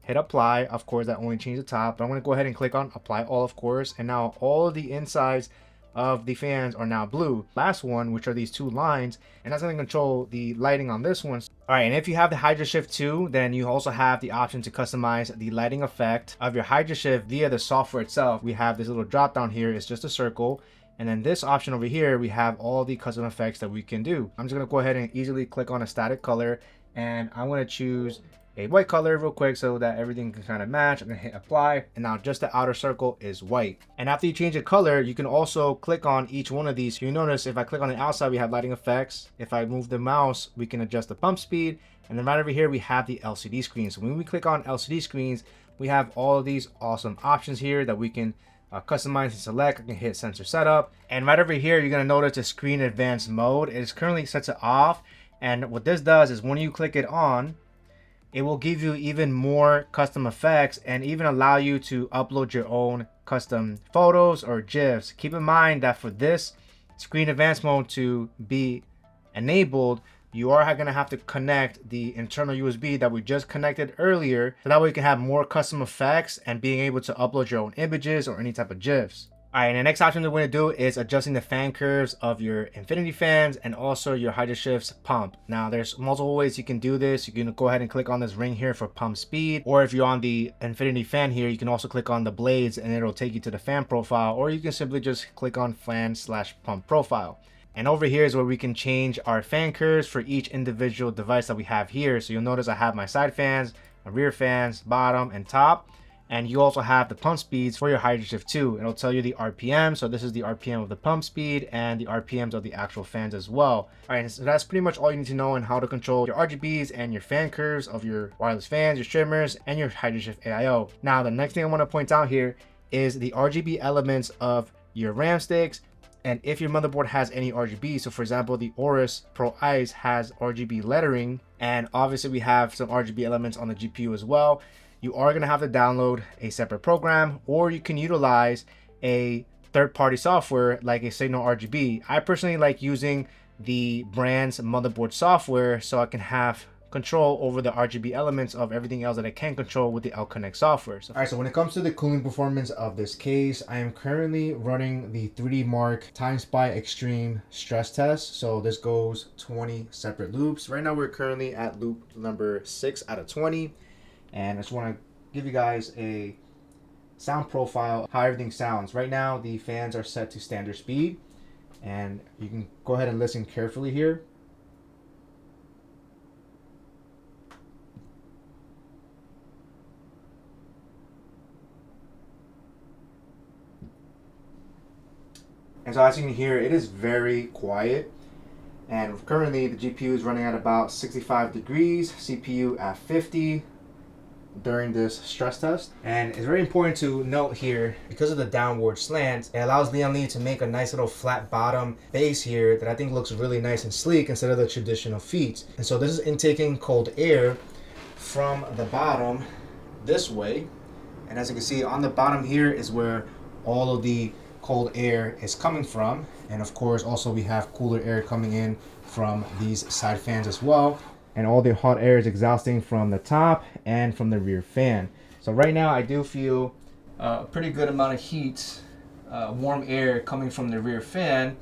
hit apply. Of course, that only changed the top, but I'm going to go ahead and click on apply all, of course, and now all of the insides of the fans are now blue. Last one, which are these 2 lines, and that's going to control the lighting on this one. All right, and if you have the Hydroshift II, then you also have the option to customize the lighting effect of your Hydroshift via the software itself. We have this little drop down here, it's just a circle, and then this option over here, we have all the custom effects that we can do. I'm just going to go ahead and easily click on a static color, and I'm going to choose a white color real quick so that everything can kind of match. I'm gonna hit apply, and now just the outer circle is white. And after you change the color, you can also click on each one of these. So you notice if I click on the outside, we have lighting effects. If I move the mouse, we can adjust the pump speed, and then right over here we have the LCD screen. So when we click on LCD screens, we have all of these awesome options here that we can customize and select. I can hit sensor setup, and right over here you're gonna notice the screen advanced mode. It is currently set to off, And what this does is when you click it on, it will give you even more custom effects and even allow you to upload your own custom photos or GIFs. Keep in mind that for this screen advanced mode to be enabled, you are going to have to connect the internal USB that we just connected earlier, so that way you can have more custom effects and being able to upload your own images or any type of GIFs. Alright, and the next option that we're going to do is adjusting the fan curves of your infinity fans and also your Hydroshift's pump. Now, there's multiple ways you can do this. You can go ahead and click on this ring here for pump speed, or if you're on the infinity fan here, you can also click on the blades and it'll take you to the fan profile, or you can simply just click on fan/pump profile. And over here is where we can change our fan curves for each individual device that we have here. So you'll notice I have my side fans, my rear fans, bottom and top. And you also have the pump speeds for your Hydroshift II. It'll tell you the RPM. So this is the RPM of the pump speed and the RPMs of the actual fans as well. All right, so that's pretty much all you need to know on how to control your RGBs and your fan curves of your wireless fans, your trimmers, and your Hydroshift AIO. Now, the next thing I want to point out here is the RGB elements of your RAM sticks. And if your motherboard has any RGB, so for example, the AORUS Pro ICE has RGB lettering, and obviously we have some RGB elements on the GPU as well, you are going to have to download a separate program, or you can utilize a third-party software like a Signal RGB. I personally like using the brand's motherboard software so I can have control over the RGB elements of everything else that I can control with the L-Connect software. All right, so when it comes to the cooling performance of this case, I am currently running the 3D Mark TimeSpy Extreme stress test. So this goes 20 separate loops. Right now we're currently at loop number 6 out of 20. And I just want to give you guys a sound profile, how everything sounds. Right now the fans are set to standard speed, and you can go ahead and listen carefully here. And so as you can hear, it is very quiet. And currently the GPU is running at about 65 degrees, CPU at 50 during this stress test. And it's very important to note here, because of the downward slant, it allows Lian Li to make a nice little flat bottom base here that I think looks really nice and sleek instead of the traditional feet. And so this is intaking cold air from the bottom this way. And as you can see on the bottom here is where all of the cold air is coming from, and of course also we have cooler air coming in from these side fans as well, and all the hot air is exhausting from the top and from the rear fan. So right now I do feel a pretty good amount of heat, warm air coming from the rear fan,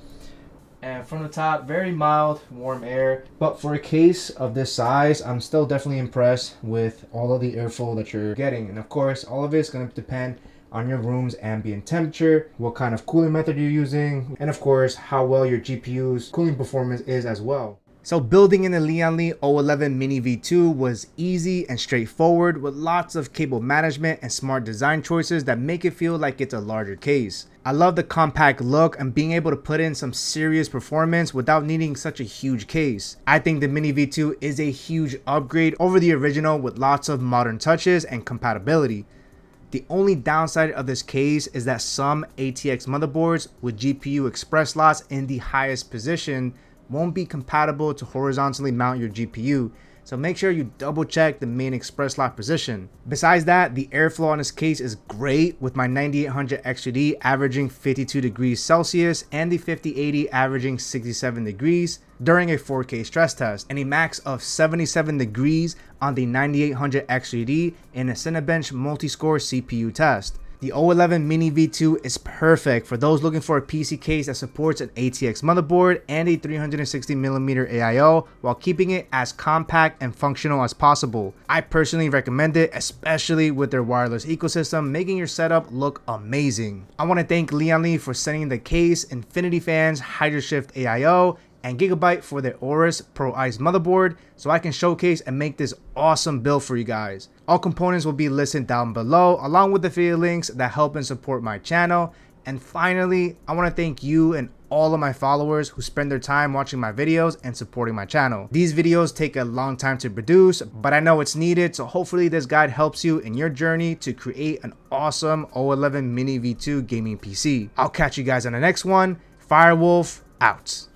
and from the top very mild warm air. But for a case of this size, I'm still definitely impressed with all of the airflow that you're getting. And of course all of it's going to depend on your room's ambient temperature, what kind of cooling method you're using, and of course how well your GPU's cooling performance is as well. So building in the Lian Li O11 Mini V2 was easy and straightforward, with lots of cable management and smart design choices that make it feel like it's a larger case. I love the compact look and being able to put in some serious performance without needing such a huge case. I think the Mini V2 is a huge upgrade over the original with lots of modern touches and compatibility. The only downside of this case is that some ATX motherboards with GPU express slots in the highest position won't be compatible to horizontally mount your GPU, so make sure you double check the main express slot position. Besides that, the airflow on this case is great, with my 9800 XUD averaging 52 degrees Celsius and the 5080 averaging 67 degrees during a 4K stress test, and a max of 77 degrees on the 9800 XUD in a Cinebench multi-score CPU test. The O11 Mini V2 is perfect for those looking for a PC case that supports an ATX motherboard and a 360mm AIO while keeping it as compact and functional as possible. I personally recommend it, especially with their wireless ecosystem, making your setup look amazing. I want to thank Lian Li for sending the case, Infinity Fans, Hydroshift AIO, and Gigabyte for their AORUS Pro ICE motherboard so I can showcase and make this awesome build for you guys. All components will be listed down below, along with the affiliate links that help and support my channel. And finally, I want to thank you and all of my followers who spend their time watching my videos and supporting my channel. These videos take a long time to produce, but I know it's needed, so hopefully this guide helps you in your journey to create an awesome O11 Mini V2 gaming PC. I'll catch you guys on the next one. Firewolf out.